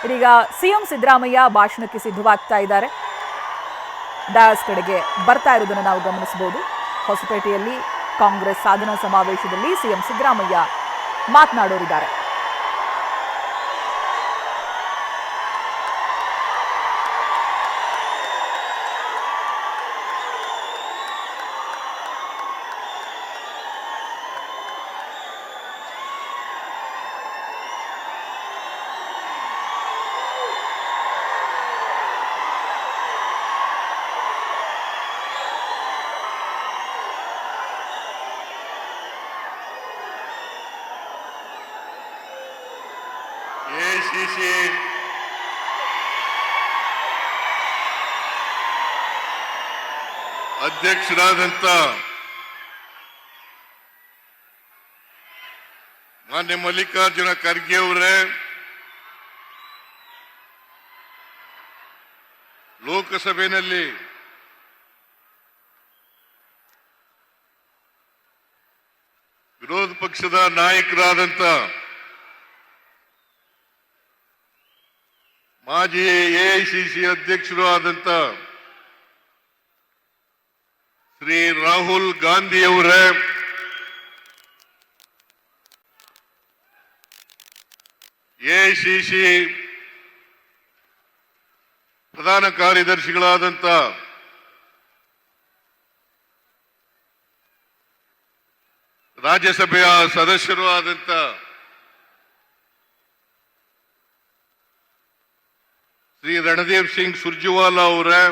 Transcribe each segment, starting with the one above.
ಇದೀಗ ಸಿಎಂ ಸಿದ್ದರಾಮಯ್ಯ ಭಾಷಣಕ್ಕೆ ಸಿದ್ಧವಾಗ್ತಾ ಇದ್ದಾರೆ. ಡಯಾಸ್ ಕಡೆಗೆ ಬರ್ತಾ ಇರೋದನ್ನು ನಾವು ಗಮನಿಸಬಹುದು. ಹೊಸಪೇಟೆಯಲ್ಲಿ ಕಾಂಗ್ರೆಸ್ ಸಾಧನಾ ಸಮಾವೇಶದಲ್ಲಿ ಸಿಎಂ ಸಿದ್ದರಾಮಯ್ಯ ಮಾತನಾಡೋರಿದ್ದಾರೆ. AICC ಅಧ್ಯಕ್ಷರಾದಂತ ಮಾನ್ಯ ಮಲ್ಲಿಕಾರ್ಜುನ ಖರ್ಗೆ ಅವರೇ, ಲೋಕಸಭೆಯಲ್ಲಿ ವಿರೋಧ ಪಕ್ಷದ ನಾಯಕರಾದಂತ ಮಾಜಿ AICC ಅಧ್ಯಕ್ಷರು ಆದಂತ ಶ್ರೀ ರಾಹುಲ್ ಗಾಂಧಿ ಅವರೇ, AICC ಪ್ರಧಾನ ಕಾರ್ಯದರ್ಶಿಗಳಾದಂತ ರಾಜ್ಯಸಭೆಯ ಸದಸ್ಯರು ಆದಂತ ಶ್ರೀ ರಣದೀಪ್ ಸಿಂಗ್ ಸುರ್ಜೇವಾಲಾ ಅವರೇ,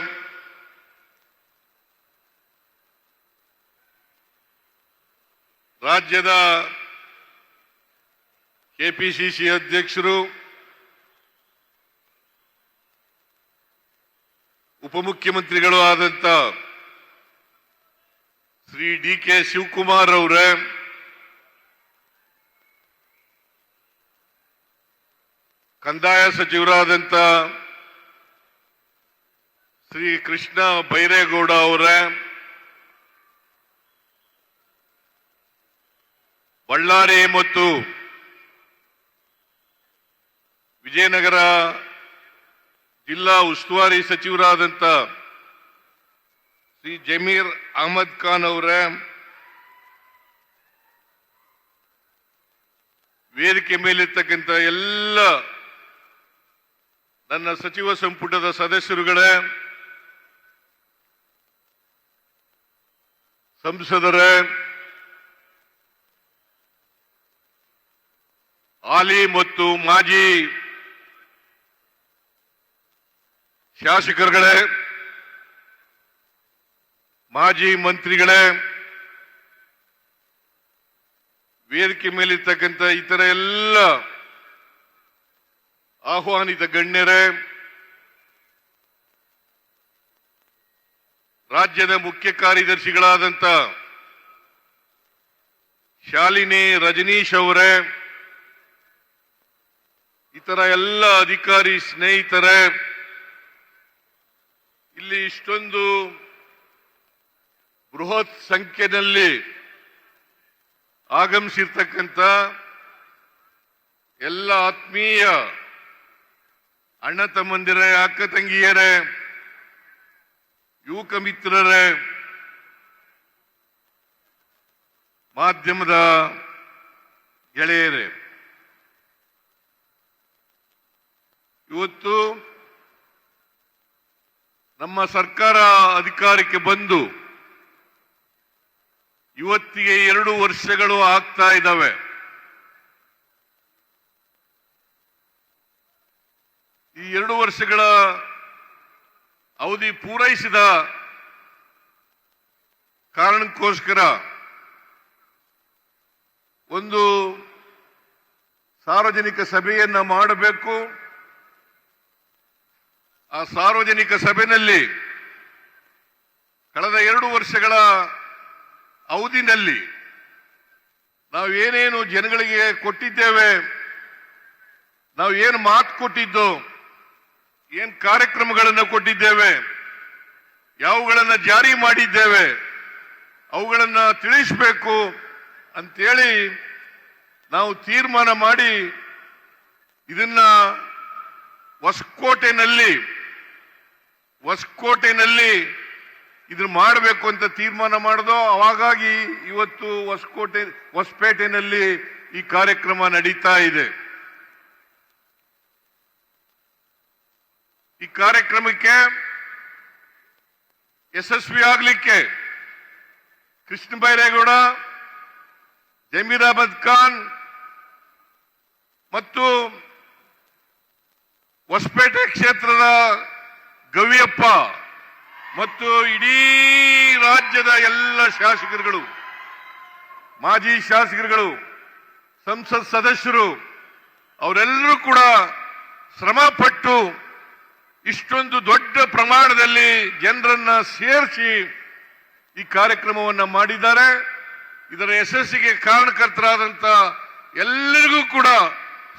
ರಾಜ್ಯದ ಕೆಪಿಸಿಸಿ ಅಧ್ಯಕ್ಷರು, ಉಪಮುಖ್ಯಮಂತ್ರಿಗಳು ಆದಂತ ಶ್ರೀ DK ಶಿವಕುಮಾರ್ ಅವರೇ, ಕಂದಾಯ ಸಚಿವರಾದಂತ ಶ್ರೀ ಕೃಷ್ಣ ಬೈರೇಗೌಡ ಅವರೇ, ಬಳ್ಳಾರಿ ಮತ್ತು ವಿಜಯನಗರ ಜಿಲ್ಲಾ ಉಸ್ತುವಾರಿ ಸಚಿವರಾದಂತ ಶ್ರೀ ಜಮೀರ್ ಅಹಮದ್ ಖಾನ್ ಅವರೇ, ವೇದಿಕೆ ಮೇಲಿರ್ತಕ್ಕಂಥ ಎಲ್ಲ ನನ್ನ ಸಚಿವ ಸಂಪುಟದ ಸದಸ್ಯರುಗಳೇ, ಸಂಸದರೇ, ಹಾಲಿ ಮತ್ತು ಮಾಜಿ ಶಾಸಕರುಗಳೇ, ಮಾಜಿ ಮಂತ್ರಿಗಳೇ, ವೇದಿಕೆ ಮೇಲಿರ್ತಕ್ಕಂಥ ಇತರ ಎಲ್ಲ ಆಹ್ವಾನಿತ ಗಣ್ಯರೇ, ರಾಜ್ಯದ ಮುಖ್ಯ ಕಾರ್ಯದರ್ಶಿಗಳಾದಂತ ಶಾಲಿನಿ ರಜನೀಶ್ ಅವರೇ, ಇತರ ಎಲ್ಲ ಅಧಿಕಾರಿ ಸ್ನೇಹಿತರೇ, ಇಲ್ಲಿ ಇಷ್ಟೊಂದು ಬೃಹತ್ ಸಂಖ್ಯೆಯಲ್ಲಿ ಆಗಮಿಸಿರ್ತಕ್ಕಂಥ ಎಲ್ಲ ಆತ್ಮೀಯ ಅಣ್ಣ ತಮ್ಮಂದಿರೇ, ಅಕ್ಕ ತಂಗಿಯರೇ, ಯುವಕ ಮಿತ್ರರೇ, ಮಾಧ್ಯಮದ ಗೆಳೆಯರೇ, ಇವತ್ತು ನಮ್ಮ ಸರ್ಕಾರ ಅಧಿಕಾರಕ್ಕೆ ಬಂದು ಇವತ್ತಿಗೆ 2 ವರ್ಷಗಳು ಆಗ್ತಾ ಇದ್ದಾವೆ. ಈ 2 ವರ್ಷಗಳ ಅವಧಿ ಪೂರೈಸಿದ ಕಾರಣಕ್ಕೋಸ್ಕರ ಒಂದು ಸಾರ್ವಜನಿಕ ಸಭೆಯನ್ನ ಮಾಡಬೇಕು. ಆ ಸಾರ್ವಜನಿಕ ಸಭೆಯಲ್ಲಿ ಕಳೆದ 2 ವರ್ಷಗಳ ಅವಧಿನಲ್ಲಿ ನಾವು ಏನೇನು ಜನಗಳಿಗೆ ಕೊಟ್ಟಿದ್ದೇವೆ, ನಾವು ಏನು ಮಾತು ಕೊಟ್ಟಿದ್ದು, ಏನು ಕಾರ್ಯಕ್ರಮಗಳನ್ನು ಕೊಟ್ಟಿದ್ದೇವೆ, ಯಾವುಗಳನ್ನ ಜಾರಿ ಮಾಡಿದ್ದೇವೆ, ಅವುಗಳನ್ನ ತಿಳಿಸಬೇಕು ಅಂತೇಳಿ ನಾವು ತೀರ್ಮಾನ ಮಾಡಿ ಇದನ್ನ ಹೊಸಕೋಟೆನಲ್ಲಿ ಇದನ್ನ ಮಾಡಬೇಕು ಅಂತ ತೀರ್ಮಾನ ಮಾಡಿದೋ ಅವಾಗಾಗಿ ಇವತ್ತು ಹೊಸಪೇಟೆನಲ್ಲಿ ಈ ಕಾರ್ಯಕ್ರಮ ನಡೀತಾ ಇದೆ. ಈ ಕಾರ್ಯಕ್ರಮಕ್ಕೆ ಯಶಸ್ವಿ ಆಗಲಿಕ್ಕೆ ಕೃಷ್ಣ ಬೈರೇಗೌಡ, ಜಮೀರ್ ಅಹಮದ್ ಖಾನ್ ಮತ್ತು ಹೊಸಪೇಟೆ ಕ್ಷೇತ್ರದ ಗವಿಯಪ್ಪ ಮತ್ತು ಇಡೀ ರಾಜ್ಯದ ಎಲ್ಲ ಶಾಸಕರುಗಳು, ಮಾಜಿ ಶಾಸಕರುಗಳು, ಸಂಸತ್ ಸದಸ್ಯರು ಅವರೆಲ್ಲರೂ ಕೂಡ ಶ್ರಮಪಟ್ಟು ಇಷ್ಟೊಂದು ದೊಡ್ಡ ಪ್ರಮಾಣದಲ್ಲಿ ಜನರನ್ನ ಸೇರಿಸಿ ಈ ಕಾರ್ಯಕ್ರಮವನ್ನು ಮಾಡಿದ್ದಾರೆ. ಇದರ ಯಶಸ್ಸಿಗೆ ಕಾರಣಕರ್ತರಾದಂತ ಎಲ್ಲರಿಗೂ ಕೂಡ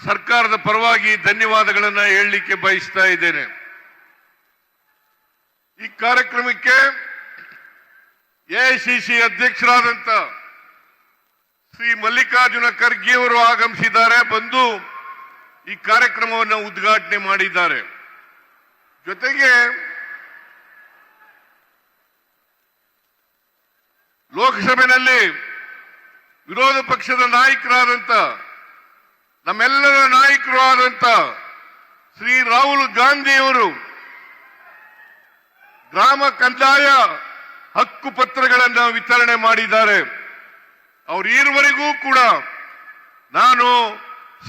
ಸರ್ಕಾರದ ಪರವಾಗಿ ಧನ್ಯವಾದಗಳನ್ನು ಹೇಳಲಿಕ್ಕೆ ಬಯಸ್ತಾ ಇದ್ದೇನೆ. ಈ ಕಾರ್ಯಕ್ರಮಕ್ಕೆ ಎಐಸಿಸಿ ಅಧ್ಯಕ್ಷರಾದಂತ ಶ್ರೀ ಮಲ್ಲಿಕಾರ್ಜುನ ಖರ್ಗೆ ಅವರು ಆಗಮಿಸಿದ್ದಾರೆ, ಬಂದು ಈ ಕಾರ್ಯಕ್ರಮವನ್ನು ಉದ್ಘಾಟನೆ ಮಾಡಿದ್ದಾರೆ. ಜೊತೆಗೆ ಲೋಕಸಭೆಯಲ್ಲಿ ವಿರೋಧ ಪಕ್ಷದ ನಾಯಕರಾದಂತ ನಮ್ಮೆಲ್ಲರ ನಾಯಕರು ಆದಂತ ಶ್ರೀ ರಾಹುಲ್ ಗಾಂಧಿಯವರು ಗ್ರಾಮ ಕಂದಾಯ ಹಕ್ಕು ಪತ್ರಗಳನ್ನು ವಿತರಣೆ ಮಾಡಿದ್ದಾರೆ. ಅವರು ಈವರೆಗೂ ಕೂಡ ನಾನು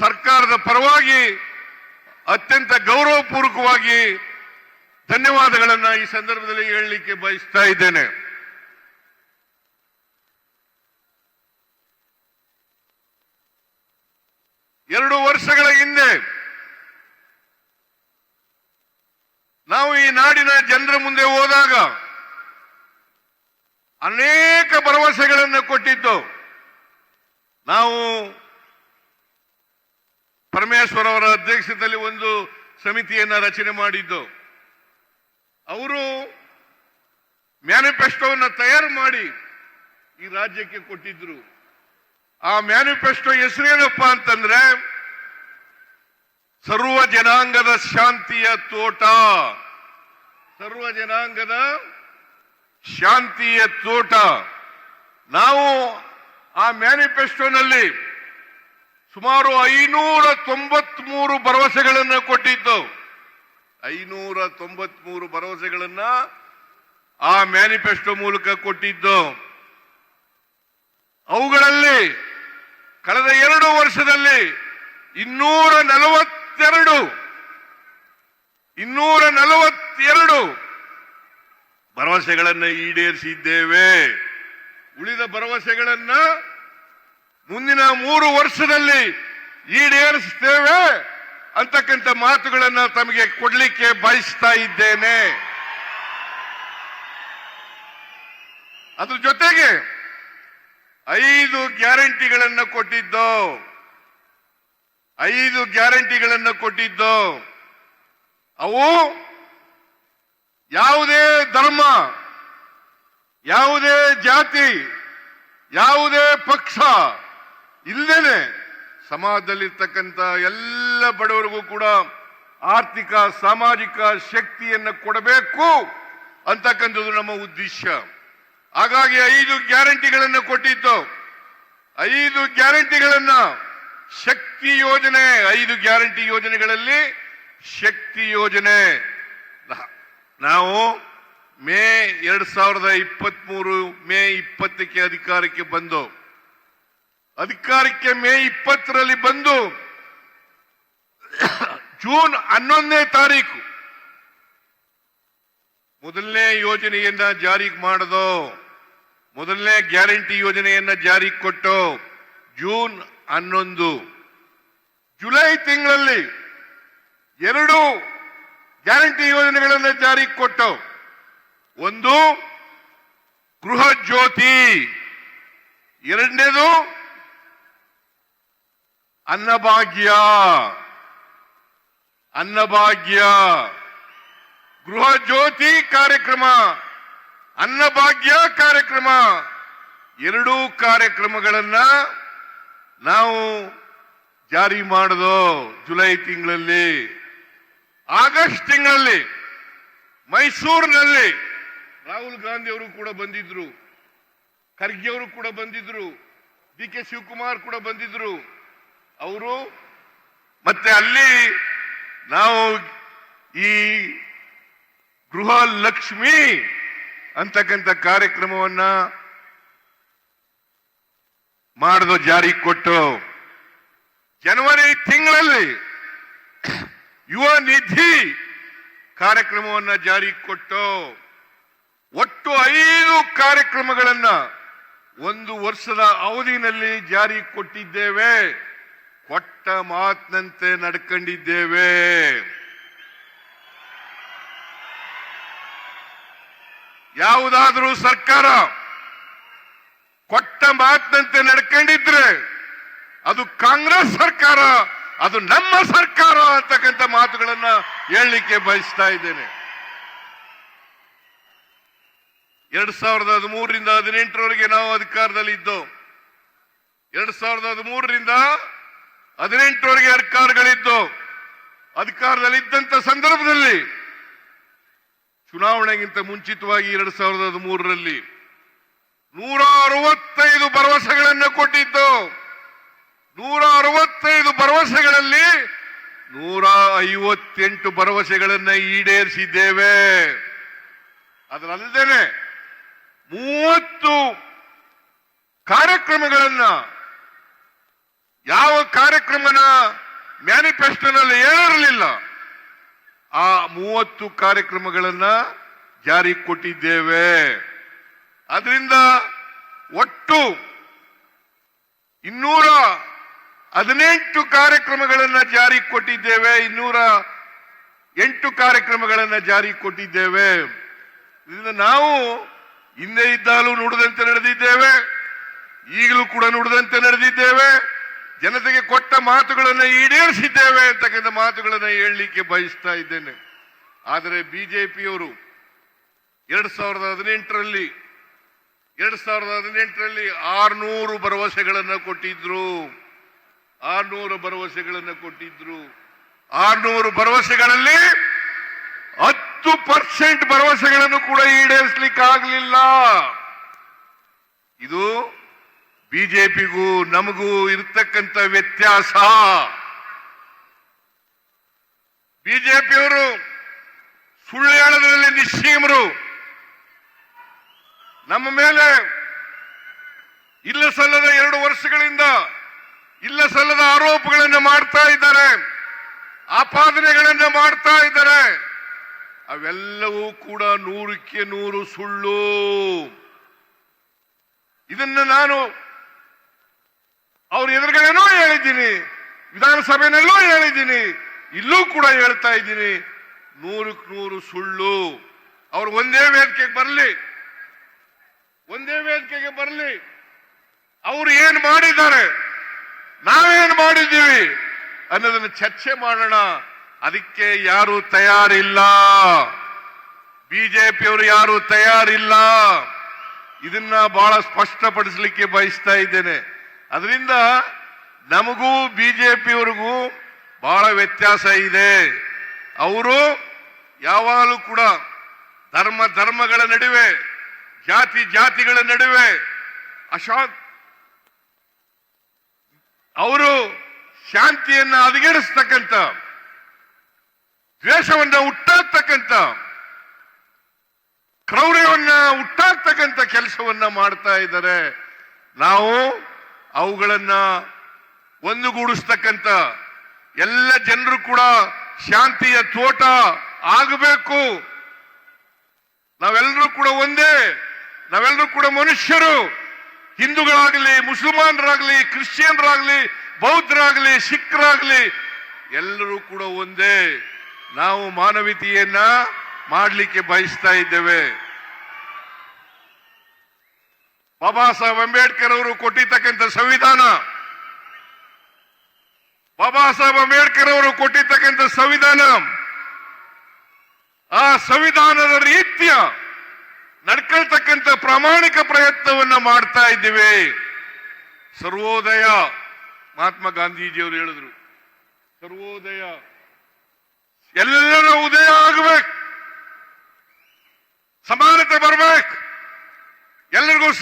ಸರ್ಕಾರದ ಪರವಾಗಿ ಅತ್ಯಂತ ಗೌರವಪೂರ್ವಕವಾಗಿ ಧನ್ಯವಾದಗಳನ್ನು ಈ ಸಂದರ್ಭದಲ್ಲಿ ಹೇಳಲಿಕ್ಕೆ ಬಯಸ್ತಾ ಇದ್ದೇನೆ. ಎರಡು ವರ್ಷಗಳ ಹಿಂದೆ ನಾವು ಈ ನಾಡಿನ ಜನರ ಮುಂದೆ ಹೋದಾಗ ಅನೇಕ ಭರವಸೆಗಳನ್ನು ಕೊಟ್ಟಿದ್ದು. ನಾವು ಪರಮೇಶ್ವರ್ ಅವರ ಅಧ್ಯಕ್ಷತೆಯಲ್ಲಿ ಒಂದು ಸಮಿತಿಯನ್ನ ರಚನೆ ಮಾಡಿದ್ದು. ಅವರು ಮ್ಯಾನಿಫೆಸ್ಟೋವನ್ನು ತಯಾರು ಮಾಡಿ ಈ ರಾಜ್ಯಕ್ಕೆ ಕೊಟ್ಟಿದ್ರು. ಆ ಮ್ಯಾನಿಫೆಸ್ಟೋ ಹೆಸರೇನಪ್ಪ ಅಂತಂದ್ರೆ ಸರ್ವ ಜನಾಂಗದ ಶಾಂತಿಯ ತೋಟ. ಸರ್ವ ಜನಾಂಗದ ಶಾಂತಿಯ ತೋಟ. ನಾವು ಆ ಮ್ಯಾನಿಫೆಸ್ಟೋನಲ್ಲಿ ಸುಮಾರು 593 ಭರವಸೆಗಳನ್ನು ಕೊಟ್ಟಿದ್ದು. 593 ಭರವಸೆಗಳನ್ನ ಆ ಮ್ಯಾನಿಫೆಸ್ಟೋ ಮೂಲಕ ಕೊಟ್ಟಿದ್ದು. ಅವುಗಳಲ್ಲಿ ಕಳೆದ 2 ವರ್ಷದಲ್ಲಿ 242 ಭರವಸೆಗಳನ್ನು ಈಡೇರಿಸಿದ್ದೇವೆ. ಉಳಿದ ಭರವಸೆಗಳನ್ನ ಮುಂದಿನ 3 ವರ್ಷದಲ್ಲಿ ಈಡೇರಿಸುತ್ತೇವೆ ಅಂತಕ್ಕಂಥ ಮಾತುಗಳನ್ನು ತಮಗೆ ಕೊಡ್ಲಿಕ್ಕೆ ಬಯಸ್ತಾ ಇದ್ದೇನೆ. ಅದ್ರ ಜೊತೆಗೆ 5 ಗ್ಯಾರಂಟಿಗಳನ್ನು ಕೊಟ್ಟಿದ್ದು. 5 ಗ್ಯಾರಂಟಿಗಳನ್ನು ಕೊಟ್ಟಿದ್ದು. ಅವು ಯಾವುದೇ ಧರ್ಮ, ಯಾವುದೇ ಜಾತಿ, ಯಾವುದೇ ಪಕ್ಷ ಇಲ್ಲದೇನೆ ಸಮಾಜದಲ್ಲಿರ್ತಕ್ಕಂಥ ಎಲ್ಲ ಬಡವರಿಗೂ ಕೂಡ ಆರ್ಥಿಕ ಸಾಮಾಜಿಕ ಶಕ್ತಿಯನ್ನು ಕೊಡಬೇಕು ಅಂತಕ್ಕಂಥದ್ದು ನಮ್ಮ ಉದ್ದೇಶ. ಹಾಗಾಗಿ 5 ಗ್ಯಾರಂಟಿಗಳನ್ನು ಕೊಟ್ಟಿದ್ದು. 5 ಗ್ಯಾರಂಟಿಗಳನ್ನ ಶಕ್ತಿ ಯೋಜನೆ, 5 ಗ್ಯಾರಂಟಿ ಯೋಜನೆಗಳಲ್ಲಿ ಶಕ್ತಿ ಯೋಜನೆ ನಾವು ಮೇ 2023 ಮೇ 20ಕ್ಕೆ ಅಧಿಕಾರಕ್ಕೆ ಬಂದು ಮೇ 20ರಲ್ಲಿ ಬಂದು ಜೂನ್ 11ನೇ ತಾರೀಕು ಮೊದಲನೇ ಯೋಜನೆಯನ್ನ ಜಾರಿಗೆ ಮಾಡೋದು. ಮೊದಲನೇ ಗ್ಯಾರಂಟಿ ಯೋಜನೆಯನ್ನ ಜಾರಿಗೆ ಕೊಟ್ಟು ಜೂನ್ 11. ಜುಲೈ ತಿಂಗಳಲ್ಲಿ 2 ಗ್ಯಾರಂಟಿ ಯೋಜನೆಗಳನ್ನು ಜಾರಿಗೆ ಕೊಟ್ಟು, ಒಂದು ಗೃಹ ಜ್ಯೋತಿ, ಎರಡನೇದು ಅನ್ನಭಾಗ್ಯ. ಗೃಹ ಜ್ಯೋತಿ ಕಾರ್ಯಕ್ರಮ, ಅನ್ನಭಾಗ್ಯ ಕಾರ್ಯಕ್ರಮ, 2 ಕಾರ್ಯಕ್ರಮಗಳನ್ನ ನಾವು ಜಾರಿ ಮಾಡೋದು ಜುಲೈ ತಿಂಗಳಲ್ಲಿ. ಆಗಸ್ಟ್ ತಿಂಗಳಲ್ಲಿ ಮೈಸೂರಿನಲ್ಲಿ ರಾಹುಲ್ ಗಾಂಧಿ ಅವರು ಕೂಡ ಬಂದಿದ್ರು, ಖರ್ಗೆ ಅವರು ಕೂಡ ಬಂದಿದ್ರು, DK ಶಿವಕುಮಾರ್ ಕೂಡ ಬಂದಿದ್ರು. ಅವರು ಮತ್ತೆ ಅಲ್ಲಿ ನಾವು ಈ ಗೃಹ ಲಕ್ಷ್ಮಿ ಅಂತಕ್ಕಂಥ ಕಾರ್ಯಕ್ರಮವನ್ನ ಮಾಡಿದ ಜಾರಿ ಕೊಟ್ಟು ಜನವರಿ ತಿಂಗಳಲ್ಲಿ ಯುವ ನಿಧಿ ಕಾರ್ಯಕ್ರಮವನ್ನ ಜಾರಿ ಕೊಟ್ಟು ಒಟ್ಟು 5 ಕಾರ್ಯಕ್ರಮಗಳನ್ನ ಒಂದು ವರ್ಷದ ಅವಧಿನಲ್ಲಿ ಜಾರಿ ಕೊಟ್ಟಿದ್ದೇವೆ. ಕೊಟ್ಟ ಮಾತಿನಂತೆ ನಡ್ಕೊಂಡಿದ್ದೇವೆ. ಯಾವುದಾದ್ರೂ ಸರ್ಕಾರ ಕೊಟ್ಟ ಮಾತಿನಂತೆ ನಡ್ಕೊಂಡಿದ್ರೆ ಅದು ಕಾಂಗ್ರೆಸ್ ಸರ್ಕಾರ, ಅದು ನಮ್ಮ ಸರ್ಕಾರ ಅಂತಕ್ಕಂಥ ಮಾತುಗಳನ್ನ ಹೇಳಲಿಕ್ಕೆ ಬಯಸ್ತಾ ಇದ್ದೇನೆ. 2013ರಿಂದ 18ರವರೆಗೆ ನಾವು ಅಧಿಕಾರದಲ್ಲಿ ಇದ್ದೋ. 2013ರಿಂದ 18ರವರೆಗೆ ಅಧಿಕಾರಗಳಿದ್ದು. ಅಧಿಕಾರದಲ್ಲಿದ್ದಂತ ಸಂದರ್ಭದಲ್ಲಿ ಚುನಾವಣೆಗಿಂತ ಮುಂಚಿತವಾಗಿ 2013ರಲ್ಲಿ 165 ಭರವಸೆಗಳನ್ನು ಕೊಟ್ಟಿದ್ದು. 165 ಭರವಸೆಗಳಲ್ಲಿ 158 ಭರವಸೆಗಳನ್ನು ಈಡೇರಿಸಿದ್ದೇವೆ. ಅದರಲ್ಲದೆ 30 ಕಾರ್ಯಕ್ರಮಗಳನ್ನ, ಯಾವ ಕಾರ್ಯಕ್ರಮನ ಮ್ಯಾನಿಫೆಸ್ಟೋನಲ್ಲಿ ಹೇಳಿರಲಿಲ್ಲ, ಆ 30 ಕಾರ್ಯಕ್ರಮಗಳನ್ನ ಜಾರಿ ಕೊಟ್ಟಿದ್ದೇವೆ. ಅದರಿಂದ ಒಟ್ಟು 218 ಕಾರ್ಯಕ್ರಮಗಳನ್ನ ಜಾರಿ ಕೊಟ್ಟಿದ್ದೇವೆ. 208 ಕಾರ್ಯಕ್ರಮಗಳನ್ನ ಜಾರಿ ಕೊಟ್ಟಿದ್ದೇವೆ. ಇದರಿಂದ ನಾವು ಹಿಂದೆ ಇದ್ದಾಗಲೂ ನುಡಿದಂತೆ ನಡೆದಿದ್ದೇವೆ, ಈಗಲೂ ಕೂಡ ನುಡಿದಂತೆ ನಡೆದಿದ್ದೇವೆ. ಜನತೆಗೆ ಕೊಟ್ಟ ಮಾತುಗಳನ್ನು ಈಡೇರಿಸಿದ್ದೇವೆ ಅಂತಕ್ಕಂಥ ಮಾತುಗಳನ್ನು ಹೇಳಲಿಕ್ಕೆ ಬಯಸ್ತಾ ಇದ್ದೇನೆ. ಆದರೆ ಬಿಜೆಪಿಯವರು 2018ರಲ್ಲಿ 600 ಭರವಸೆಗಳನ್ನು ಕೊಟ್ಟಿದ್ರು. 600 ಭರವಸೆಗಳನ್ನು ಕೊಟ್ಟಿದ್ರು. 600 ಭರವಸೆಗಳಲ್ಲಿ 10% ಭರವಸೆಗಳನ್ನು ಕೂಡ ಈಡೇರಿಸಲಿಕ್ಕೆ ಆಗಲಿಲ್ಲ. ಇದು ಬಿಜೆಪಿಗೂ ನಮಗೂ ಇರತಕ್ಕಂಥ ವ್ಯತ್ಯಾಸ. ಬಿಜೆಪಿಯವರು ಸುಳ್ಳು ಹೇಳೋದ್ರಲ್ಲಿ ನಿಶ್ಚೀಮರು. ನಮ್ಮ ಮೇಲೆ ಇಲ್ಲ ಸಲ್ಲದ 2 ವರ್ಷಗಳಿಂದ ಇಲ್ಲ ಸಲ್ಲದ ಆರೋಪಗಳನ್ನು ಮಾಡ್ತಾ ಇದ್ದಾರೆ, ಆಪಾದನೆಗಳನ್ನು ಮಾಡ್ತಾ ಇದ್ದಾರೆ. ಅವೆಲ್ಲವೂ ಕೂಡ 100ಕ್ಕೆ 100 ಸುಳ್ಳು. ಇದನ್ನ ನಾನು ಅವ್ರ ಎದುರುಗಡೆನೂ ಹೇಳಿದ್ದೀನಿ, ವಿಧಾನಸಭೆಯಲ್ಲೂ ಹೇಳಿದ್ದೀನಿ, ಇಲ್ಲೂ ಕೂಡ ಹೇಳ್ತಾ ಇದ್ದೀನಿ. 100ಕ್ಕೆ 100 ಸುಳ್ಳು. ಅವ್ರು ಒಂದೇ ವೇದಿಕೆಗೆ ಬರಲಿ, ಅವರು ಏನ್ ಮಾಡಿದ್ದಾರೆ, ನಾವೇನ್ ಮಾಡಿದ್ದೀವಿ ಅನ್ನೋದನ್ನು ಚರ್ಚೆ ಮಾಡೋಣ. ಅದಕ್ಕೆ ಯಾರು ತಯಾರಿಲ್ಲ, ಬಿಜೆಪಿಯವರು ಯಾರು ತಯಾರಿಲ್ಲ. ಇದನ್ನ ಬಹಳ ಸ್ಪಷ್ಟಪಡಿಸಲಿಕ್ಕೆ ಬಯಸ್ತಾ ಇದ್ದೇನೆ. ಅದರಿಂದ ನಮಗೂ ಬಿಜೆಪಿಯವರಿಗೂ ಬಹಳ ವ್ಯತ್ಯಾಸ ಇದೆ. ಅವರು ಯಾವಾಗಲೂ ಕೂಡ ಧರ್ಮಗಳ ನಡುವೆ, ಜಾತಿಗಳ ನಡುವೆ ಅವರು ಶಾಂತಿಯನ್ನ ಹದಗೆಡಿಸ್ತಕ್ಕಂಥ, ದ್ವೇಷವನ್ನ ಹುಟ್ಟಾಕ್ತಕ್ಕಂಥ, ಕ್ರೌರ್ಯವನ್ನ ಹುಟ್ಟಾಕ್ತಕ್ಕಂಥ ಕೆಲಸವನ್ನ ಮಾಡ್ತಾ ಇದ್ದಾರೆ. ನಾವು ಅವುಗಳನ್ನ ಒಂದುಗೂಡಿಸ್ತಕ್ಕಂಥ, ಎಲ್ಲ ಜನರು ಕೂಡ ಶಾಂತಿಯ ತೋಟ ಆಗಬೇಕು. ನಾವೆಲ್ಲರೂ ಕೂಡ ಒಂದೇ, ನಾವೆಲ್ಲರೂ ಕೂಡ ಮನುಷ್ಯರು. ಹಿಂದೂಗಳಾಗಲಿ, ಮುಸಲ್ಮಾನರಾಗಲಿ, ಕ್ರಿಶ್ಚಿಯನ್ರಾಗಲಿ, ಬೌದ್ಧರಾಗಲಿ, ಸಿಖ್ರಾಗಲಿ ಎಲ್ಲರೂ ಕೂಡ ಒಂದೇ. ನಾವು ಮಾನವೀಯತೆಯನ್ನ ಮಾಡಲಿಕ್ಕೆ ಬಯಸ್ತಾ ಇದ್ದೇವೆ. ಬಾಬಾ ಸಾಹೇಬ್ ಅಂಬೇಡ್ಕರ್ ಅವರು ಕೊಟ್ಟಿರ್ತಕ್ಕಂಥ ಸಂವಿಧಾನ, ಬಾಬಾ ಸಾಹೇಬ್ ಅಂಬೇಡ್ಕರ್ ಅವರು ಕೊಟ್ಟಿರ್ತಕ್ಕಂಥ ಸಂವಿಧಾನ, ಆ ಸಂವಿಧಾನದ ರೀತಿಯ ನಡ್ಕೊಳ್ತಕ್ಕಂಥ ಪ್ರಾಮಾಣಿಕ ಪ್ರಯತ್ನವನ್ನ ಮಾಡ್ತಾ ಇದ್ದೀವಿ. ಸರ್ವೋದಯ, ಮಹಾತ್ಮ ಗಾಂಧೀಜಿಯವರು ಹೇಳಿದ್ರು, ಸರ್ವೋದಯ, ಎಲ್ಲರ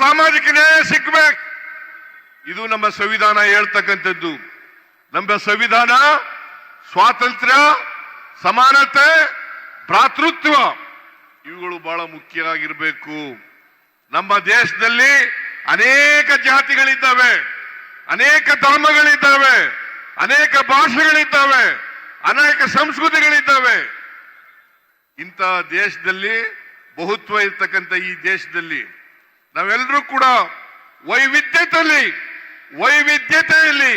ಸಾಮಾಜಿಕ ನ್ಯಾಯ ಸಿಗ್ಬೇಕು. ಇದು ನಮ್ಮ ಸಂವಿಧಾನ ಹೇಳ್ತಕ್ಕಂಥದ್ದು. ನಮ್ಮ ಸಂವಿಧಾನ ಸ್ವಾತಂತ್ರ್ಯ, ಸಮಾನತೆ, ಭ್ರಾತೃತ್ವ ಇವುಗಳು ಬಹಳ ಮುಖ್ಯ ಆಗಿರಬೇಕು. ನಮ್ಮ ದೇಶದಲ್ಲಿ ಅನೇಕ ಜಾತಿಗಳಿದ್ದಾವೆ, ಅನೇಕ ಧರ್ಮಗಳಿದ್ದಾವೆ, ಅನೇಕ ಭಾಷೆಗಳಿದ್ದಾವೆ, ಅನೇಕ ಸಂಸ್ಕೃತಿಗಳಿದ್ದಾವೆ. ಇಂಥ ದೇಶದಲ್ಲಿ ಬಹುತ್ವ ಇರ್ತಕ್ಕಂಥ ಈ ದೇಶದಲ್ಲಿ ನಾವೆಲ್ಲರೂ ಕೂಡ ವೈವಿಧ್ಯತೆಯಲ್ಲಿ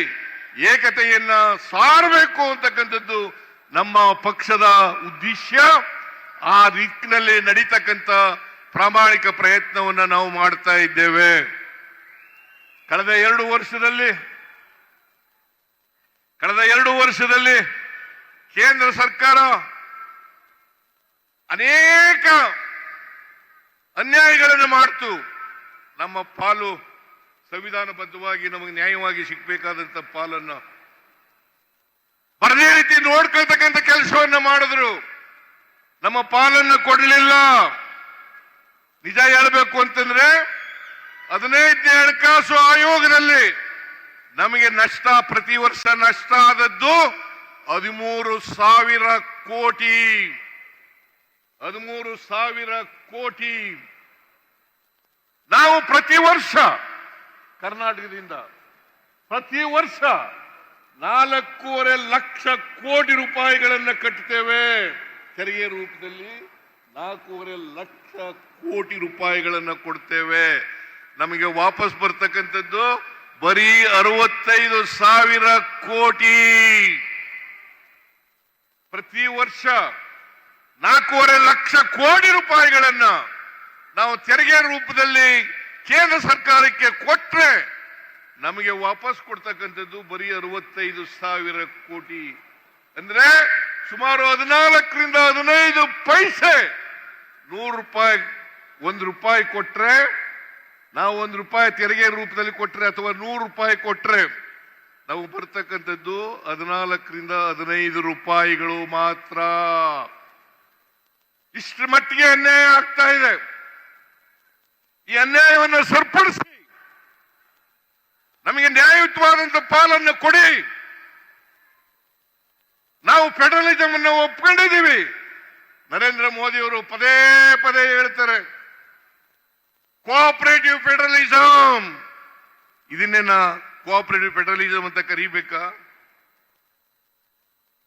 ಏಕತೆಯನ್ನ ಸಾರಬೇಕು ಅಂತಕ್ಕಂಥದ್ದು ನಮ್ಮ ಪಕ್ಷದ ಉದ್ದೇಶ. ಆ ದಿಕ್ಕಿನಲ್ಲಿ ನಡೀತಕ್ಕಂಥ ಪ್ರಾಮಾಣಿಕ ಪ್ರಯತ್ನವನ್ನ ನಾವು ಮಾಡ್ತಾ ಇದ್ದೇವೆ. ಕಳೆದ 2 ವರ್ಷದಲ್ಲಿ ಕೇಂದ್ರ ಸರ್ಕಾರ ಅನೇಕ ಅನ್ಯಾಯಗಳನ್ನು ಮಾಡ್ತು. ನಮ್ಮ ಪಾಲು ಸಂವಿಧಾನಬದ್ಧವಾಗಿ ನಮಗೆ ನ್ಯಾಯವಾಗಿ ಸಿಗ್ಬೇಕಾದಂತ ಪಾಲನ್ನ ಬರದೇ ರೀತಿ ನೋಡ್ಕೊಳ್ತಕ್ಕಂಥ ಕೆಲಸವನ್ನ ಮಾಡಿದ್ರು. ನಮ್ಮ ಪಾಲನ್ನು ಕೊಡಲಿಲ್ಲ. ನಿಜ ಹೇಳಬೇಕು ಅಂತಂದ್ರೆ 15ನೇ ಹಣಕಾಸು ಆಯೋಗದಲ್ಲಿ ನಮಗೆ ಪ್ರತಿ ವರ್ಷ ನಷ್ಟ ಆದದ್ದು 13,000 ಕೋಟಿ. 13,000 ಕೋಟಿ. ನಾವು ಪ್ರತಿ ವರ್ಷ ಕರ್ನಾಟಕದಿಂದ ಪ್ರತಿ ವರ್ಷ 4.5 ಲಕ್ಷ ಕೋಟಿ ರೂಪಾಯಿಗಳನ್ನು ಕಟ್ಟುತ್ತೇವೆ. ತೆರಿಗೆ ರೂಪದಲ್ಲಿ 4.5 ಲಕ್ಷ ಕೋಟಿ ರೂಪಾಯಿಗಳನ್ನು ಕೊಡ್ತೇವೆ. ನಮಗೆ ವಾಪಸ್ ಬರ್ತಕ್ಕಂಥದ್ದು ಬರೀ 65,000 ಕೋಟಿ. ಪ್ರತಿ ವರ್ಷ 4.5 ಲಕ್ಷ ಕೋಟಿ ರೂಪಾಯಿಗಳನ್ನ ನಾವು ತೆರಿಗೆ ರೂಪದಲ್ಲಿ ಕೇಂದ್ರ ಸರ್ಕಾರಕ್ಕೆ ಕೊಟ್ರೆ ನಮಗೆ ವಾಪಸ್ ಕೊಡ್ತಕ್ಕಂಥದ್ದು ಬರೀ 65,000 ಕೋಟಿ. ಅಂದ್ರೆ ಸುಮಾರು 14 ರಿಂದ 15 ಪೈಸೆ. 100 ರೂಪಾಯಿ, 1 ರೂಪಾಯಿ ಕೊಟ್ರೆ, ನಾವು 1 ರೂಪಾಯಿ ತೆರಿಗೆ ರೂಪದಲ್ಲಿ ಕೊಟ್ರೆ ಅಥವಾ 100 ರೂಪಾಯಿ ಕೊಟ್ರೆ ನಾವು ಬರ್ತಕ್ಕಂಥದ್ದು 14 ರಿಂದ 15 ರೂಪಾಯಿಗಳು ಮಾತ್ರ. ಇಷ್ಟರ ಮಟ್ಟಿಗೆ ಅನ್ಯಾಯ ಆಗ್ತಾ ಇದೆ. ಈ ಅನ್ಯಾಯವನ್ನು ಸರಿಪಡಿಸಿ ನಮಗೆ ನ್ಯಾಯಯುತವಾದಂತ ಪಾಲನ್ನು ಕೊಡಿ. ನಾವು ಫೆಡರಲಿಸಂ ಅನ್ನು ಒಪ್ಕೊಂಡಿದ್ದೀವಿ. ನರೇಂದ್ರ ಮೋದಿ ಅವರು ಪದೇ ಪದೇ ಹೇಳ್ತಾರೆ ಕೋಆಪರೇಟಿವ್ ಫೆಡರಲಿಸಂ. ಇದನ್ನೇನ ಕೋಆಪರೇಟಿವ್ ಫೆಡರಲಿಸಂ ಅಂತ ಕರೀಬೇಕಾ?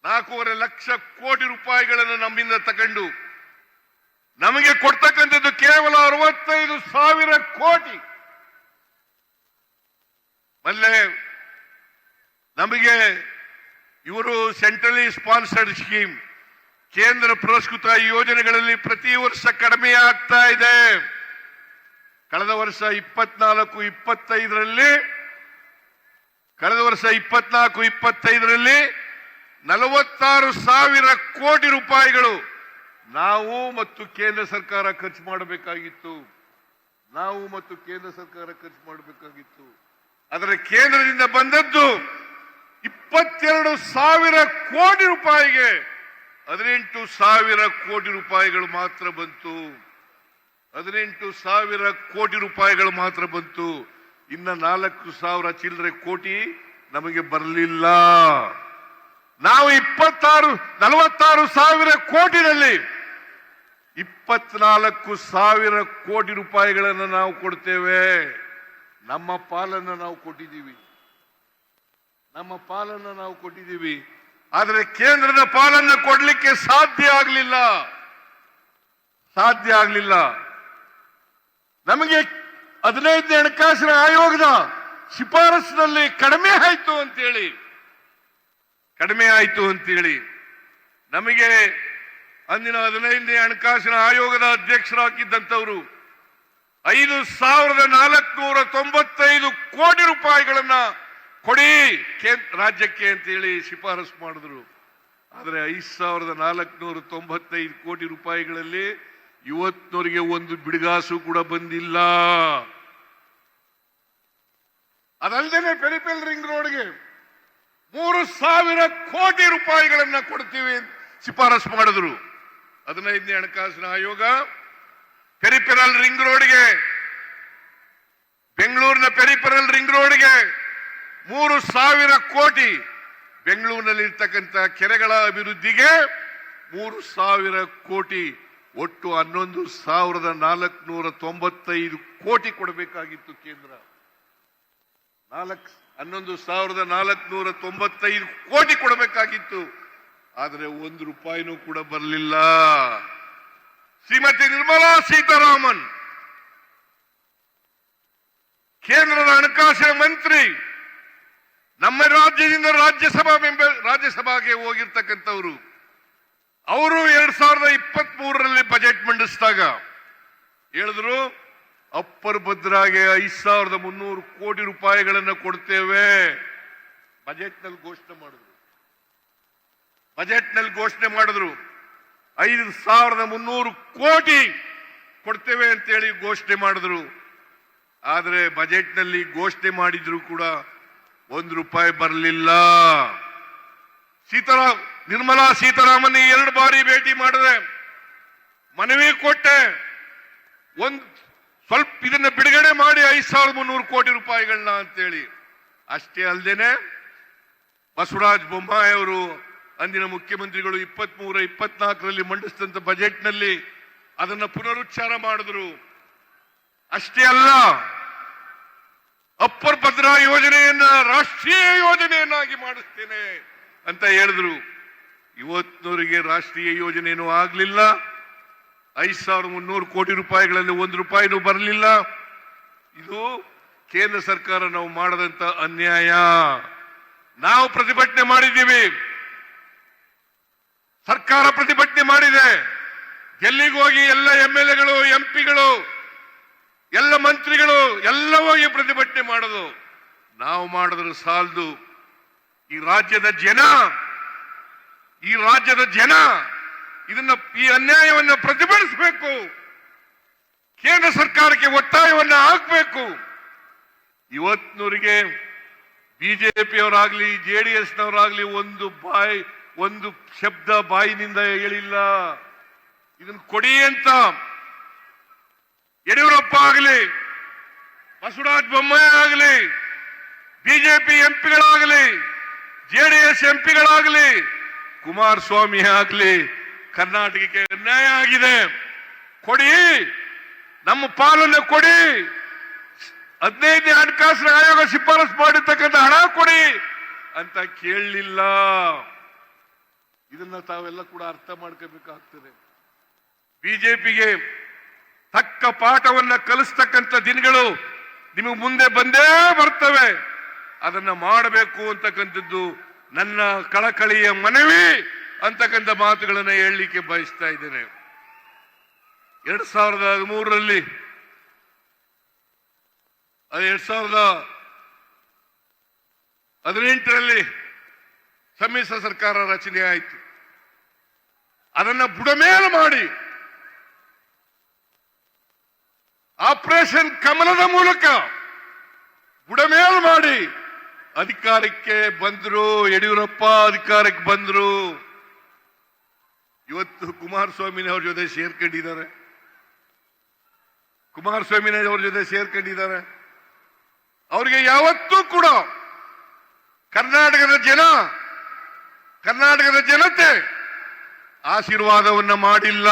4.5 ಲಕ್ಷ ಕೋಟಿ ರೂಪಾಯಿಗಳನ್ನು ನಮ್ಮಿಂದ ತಗೊಂಡು ನಮಗೆ ಕೊಡ್ತಕ್ಕಂಥದ್ದು ಕೇವಲ 65,000 ಕೋಟಿ. ಮಲ್ಲೆ ನಮಗೆ ಇವರು ಸೆಂಟ್ರಲಿ ಸ್ಪಾನ್ಸರ್ಡ್ ಸ್ಕೀಮ್, ಕೇಂದ್ರ ಪುರಸ್ಕೃತ ಯೋಜನೆಗಳಲ್ಲಿ ಪ್ರತಿ ವರ್ಷ ಕಡಿಮೆ ಆಗ್ತಾ ಇದೆ. ಕಳೆದ ವರ್ಷ 24-25ರಲ್ಲಿ 46,000 ಕೋಟಿ ರೂಪಾಯಿಗಳು ನಾವು ಮತ್ತು ಕೇಂದ್ರ ಸರ್ಕಾರ ಖರ್ಚು ಮಾಡಬೇಕಾಗಿತ್ತು. ಆದರೆ ಕೇಂದ್ರದಿಂದ ಬಂದದ್ದು 22,000 ಕೋಟಿ ರೂಪಾಯಿಗೆ 18,000 ಕೋಟಿ ರೂಪಾಯಿಗಳು ಮಾತ್ರ ಬಂತು. 18,000 ಕೋಟಿ ರೂಪಾಯಿಗಳು ಮಾತ್ರ ಬಂತು. ಇನ್ನ 4,000 ಚಿಲ್ಲರೆ ಕೋಟಿ ನಮಗೆ ಬರಲಿಲ್ಲ. ನಾವು 46,000 ಕೋಟಿನಲ್ಲಿ 24,000 ಕೋಟಿ ರೂಪಾಯಿಗಳನ್ನು ನಾವು ಕೊಡ್ತೇವೆ. ನಮ್ಮ ಪಾಲನ್ನು ನಾವು ಕೊಟ್ಟಿದ್ದೀವಿ. ಆದರೆ ಕೇಂದ್ರದ ಪಾಲನ್ನು ಕೊಡಲಿಕ್ಕೆ ಸಾಧ್ಯ ಆಗಲಿಲ್ಲ. ನಮಗೆ 15ನೇ ಹಣಕಾಸಿನ ಆಯೋಗದ ಶಿಫಾರಸಿನಲ್ಲಿ ಕಡಿಮೆ ಆಯ್ತು ಅಂತೇಳಿ ನಮಗೆ ಅಂದಿನ 15ನೇ ಹಣಕಾಸಿನ ಆಯೋಗದ ಅಧ್ಯಕ್ಷರಾಗಿದ್ದಂಥವರು 5,495 ಕೋಟಿ ರೂಪಾಯಿಗಳನ್ನ ಕೊಡಿ ರಾಜ್ಯಕ್ಕೆ ಅಂತೇಳಿ ಶಿಫಾರಸು ಮಾಡಿದ್ರು. ಆದರೆ 5,495 ಕೋಟಿ ರೂಪಾಯಿಗಳಲ್ಲಿ ಇವತ್ತಿನವರಿಗೆ ಒಂದು ಬಿಡುಗಾಸು ಕೂಡ ಬಂದಿಲ್ಲ. ಅದಲ್ಲದೆ ಪೆರಿಫೆರಲ್ ರಿಂಗ್ ರೋಡ್ಗೆ 3,000 ಕೋಟಿ ರೂಪಾಯಿಗಳನ್ನ ಕೊಡ್ತೀವಿ ಶಿಫಾರಸು ಮಾಡಿದ್ರು 15ನೇ ಹಣಕಾಸಿನ ಆಯೋಗ. ಪೆರಿಫೆರಲ್ ರಿಂಗ್ ರೋಡ್ಗೆ ಬೆಂಗಳೂರಿನ ಪೆರಿಫೆರಲ್ ರಿಂಗ್ ರೋಡ್ಗೆ 3,000 ಕೋಟಿ, ಬೆಂಗಳೂರಿನಲ್ಲಿ ಇರ್ತಕ್ಕಂಥ ಕೆರೆಗಳ ಅಭಿವೃದ್ಧಿಗೆ 3,000 ಕೋಟಿ, ಒಟ್ಟು 11,495 ಕೋಟಿ ಕೊಡಬೇಕಾಗಿತ್ತು ಕೇಂದ್ರ. 11,495 ಕೋಟಿ ಕೊಡಬೇಕಾಗಿತ್ತು. ಆದರೆ 1 ರೂಪಾಯಿನೂ ಕೂಡ ಬರಲಿಲ್ಲ. ಶ್ರೀಮತಿ ನಿರ್ಮಲಾ ಸೀತಾರಾಮನ್ ಕೇಂದ್ರದ ಹಣಕಾಸಿನ ಮಂತ್ರಿ, ನಮ್ಮ ರಾಜ್ಯದಿಂದ ರಾಜ್ಯಸಭೆಗೆ ಹೋಗಿರ್ತಕ್ಕಂಥವರು, ಅವರು 2023ರಲ್ಲಿ ಬಜೆಟ್ ಮಂಡಿಸಿದಾಗ ಹೇಳಿದ್ರು, ಅಪ್ಪರ್ ಭದ್ರಾಗೆ 5,300 ಕೋಟಿ ರೂಪಾಯಿಗಳನ್ನು ಕೊಡ್ತೇವೆ. ಬಜೆಟ್ನಲ್ಲಿ ಘೋಷಣೆ ಮಾಡಿದ್ರು 5,300 ಕೋಟಿ ಕೊಡ್ತೇವೆ ಅಂತೇಳಿ ಘೋಷಣೆ ಮಾಡಿದ್ರು. ಆದರೆ ಬಜೆಟ್ನಲ್ಲಿ ಘೋಷಣೆ ಮಾಡಿದ್ರು ಕೂಡ 1 ರೂಪಾಯಿ ಬರಲಿಲ್ಲ. ನಿರ್ಮಲಾ ಸೀತಾರಾಮನ್ 2 ಬಾರಿ ಭೇಟಿ ಮಾಡಿದೆ, ಮನವಿ ಕೊಟ್ಟೆ, ಸ್ವಲ್ಪ ಇದನ್ನ ಬಿಡುಗಡೆ ಮಾಡಿ 5,300 ಕೋಟಿ ರೂಪಾಯಿಗಳನ್ನ ಅಂತೇಳಿ. ಅಷ್ಟೇ ಅಲ್ಲದೇನೆ ಬಸವರಾಜ ಬೊಮ್ಮಾಯಿ ಅವರು, ಅಂದಿನ ಮುಖ್ಯಮಂತ್ರಿಗಳು 23-24ರಲ್ಲಿ ಮಂಡಿಸಿದಂತ ಬಜೆಟ್ನಲ್ಲಿ ಅದನ್ನ ಪುನರುಚ್ಚಾರ ಮಾಡಿದ್ರು. ಅಷ್ಟೇ ಅಲ್ಲ, ಅಪ್ಪರ್ ಭದ್ರಾ ಯೋಜನೆಯನ್ನ ರಾಷ್ಟ್ರೀಯ ಯೋಜನೆಯನ್ನಾಗಿ ಮಾಡಿಸ್ತೇನೆ ಅಂತ ಹೇಳಿದ್ರು. ಇವತ್ತಿನವರೆಗೆ ರಾಷ್ಟ್ರೀಯ ಯೋಜನೆಯೂ ಆಗ್ಲಿಲ್ಲ. 5,300 ಕೋಟಿ ರೂಪಾಯಿಗಳಲ್ಲಿ 1 ರೂಪಾಯಿನೂ ಬರಲಿಲ್ಲ. ಇದು ಕೇಂದ್ರ ಸರ್ಕಾರ ನಾವು ಮಾಡದಂತ ಅನ್ಯಾಯ. ನಾವು ಪ್ರತಿಭಟನೆ ಮಾಡಿದ್ದೀವಿ, ಸರ್ಕಾರ ಪ್ರತಿಭಟನೆ ಮಾಡಿದೆ. ಡೆಲ್ಲಿಗೆ ಹೋಗಿ ಎಲ್ಲ MLAಗಳು, MP ಗಳು, ಎಲ್ಲ ಮಂತ್ರಿಗಳು ಎಲ್ಲ ಹೋಗಿ ಪ್ರತಿಭಟನೆ ಮಾಡೋದು. ನಾವು ಮಾಡಿದ್ರು ಸಾಲದು. ಈ ರಾಜ್ಯದ ಜನ ಈ ಅನ್ಯಾಯವನ್ನು ಪ್ರತಿಭಟಿಸಬೇಕು, ಕೇಂದ್ರ ಸರ್ಕಾರಕ್ಕೆ ಒತ್ತಾಯವನ್ನು ಹಾಕಬೇಕು. ಇವತ್ತಿನವರಿಗೆ ಬಿಜೆಪಿಯವರಾಗ್ಲಿ JDSನವರಾಗ್ಲಿ ಒಂದು ಶಬ್ದ ಬಾಯಿನಿಂದ ಹೇಳಿಲ್ಲ. ಇದನ್ನು ಕೊಡಿ ಅಂತ ಯಡಿಯೂರಪ್ಪ ಆಗಲಿ, ಬಸವರಾಜ ಬೊಮ್ಮಾಯಿ ಆಗಲಿ, ಬಿಜೆಪಿ MPಗಳಾಗಲಿ, JDS MPಗಳಾಗಲಿ, ಕುಮಾರಸ್ವಾಮಿ ಆಗಲಿ, ಕರ್ನಾಟಕಕ್ಕೆ ಅನ್ಯಾಯ ಆಗಿದೆ, ಕೊಡಿ, ನಮ್ಮ ಪಾಲನ್ನು ಕೊಡಿ, 15ನೇ ಹಣಕಾಸಿನ ಆಯೋಗ ಶಿಫಾರಸು ಮಾಡಿರ್ತಕ್ಕಂಥ ಹಣ ಕೊಡಿ ಅಂತ ಕೇಳಲಿಲ್ಲ. ಇದನ್ನ ತಾವೆಲ್ಲ ಕೂಡ ಅರ್ಥ ಮಾಡ್ಕೋಬೇಕಾಗ್ತದೆ. ಬಿಜೆಪಿಗೆ ತಕ್ಕ ಪಾಠವನ್ನ ಕಲಿಸ್ತಕ್ಕಂಥ ದಿನಗಳು ನಿಮಗೆ ಮುಂದೆ ಬಂದೇ ಬರ್ತವೆ. ಅದನ್ನ ಮಾಡಬೇಕು ಅಂತಕ್ಕಂಥದ್ದು ನನ್ನ ಕಳಕಳಿಯ ಮನವಿ ಅಂತಕ್ಕಂಥ ಮಾತುಗಳನ್ನು ಹೇಳಲಿಕ್ಕೆ ಬಯಸ್ತಾ ಇದ್ದೇನೆ. 2013ರಲ್ಲಿ 2018ರಲ್ಲಿ ಸಮ್ಮಿಶ್ರ ಸರ್ಕಾರ ರಚನೆ ಆಯಿತು. ಅದನ್ನ ಬುಡಮೇಲು ಮಾಡಿ ಆಪರೇಷನ್ ಕಮಲದ ಮೂಲಕ ಬುಡಮೇಲು ಮಾಡಿ ಅಧಿಕಾರಕ್ಕೆ ಬಂದ್ರು. ಯಡಿಯೂರಪ್ಪ ಅಧಿಕಾರಕ್ಕೆ ಬಂದ್ರು. ಇವತ್ತು ಕುಮಾರಸ್ವಾಮಿನವ್ರ ಜೊತೆ ಸೇರ್ಕೊಂಡಿದ್ದಾರೆ. ಅವರಿಗೆ ಯಾವತ್ತೂ ಕೂಡ ಕರ್ನಾಟಕದ ಜನತೆ ಆಶೀರ್ವಾದವನ್ನ ಮಾಡಿಲ್ಲ.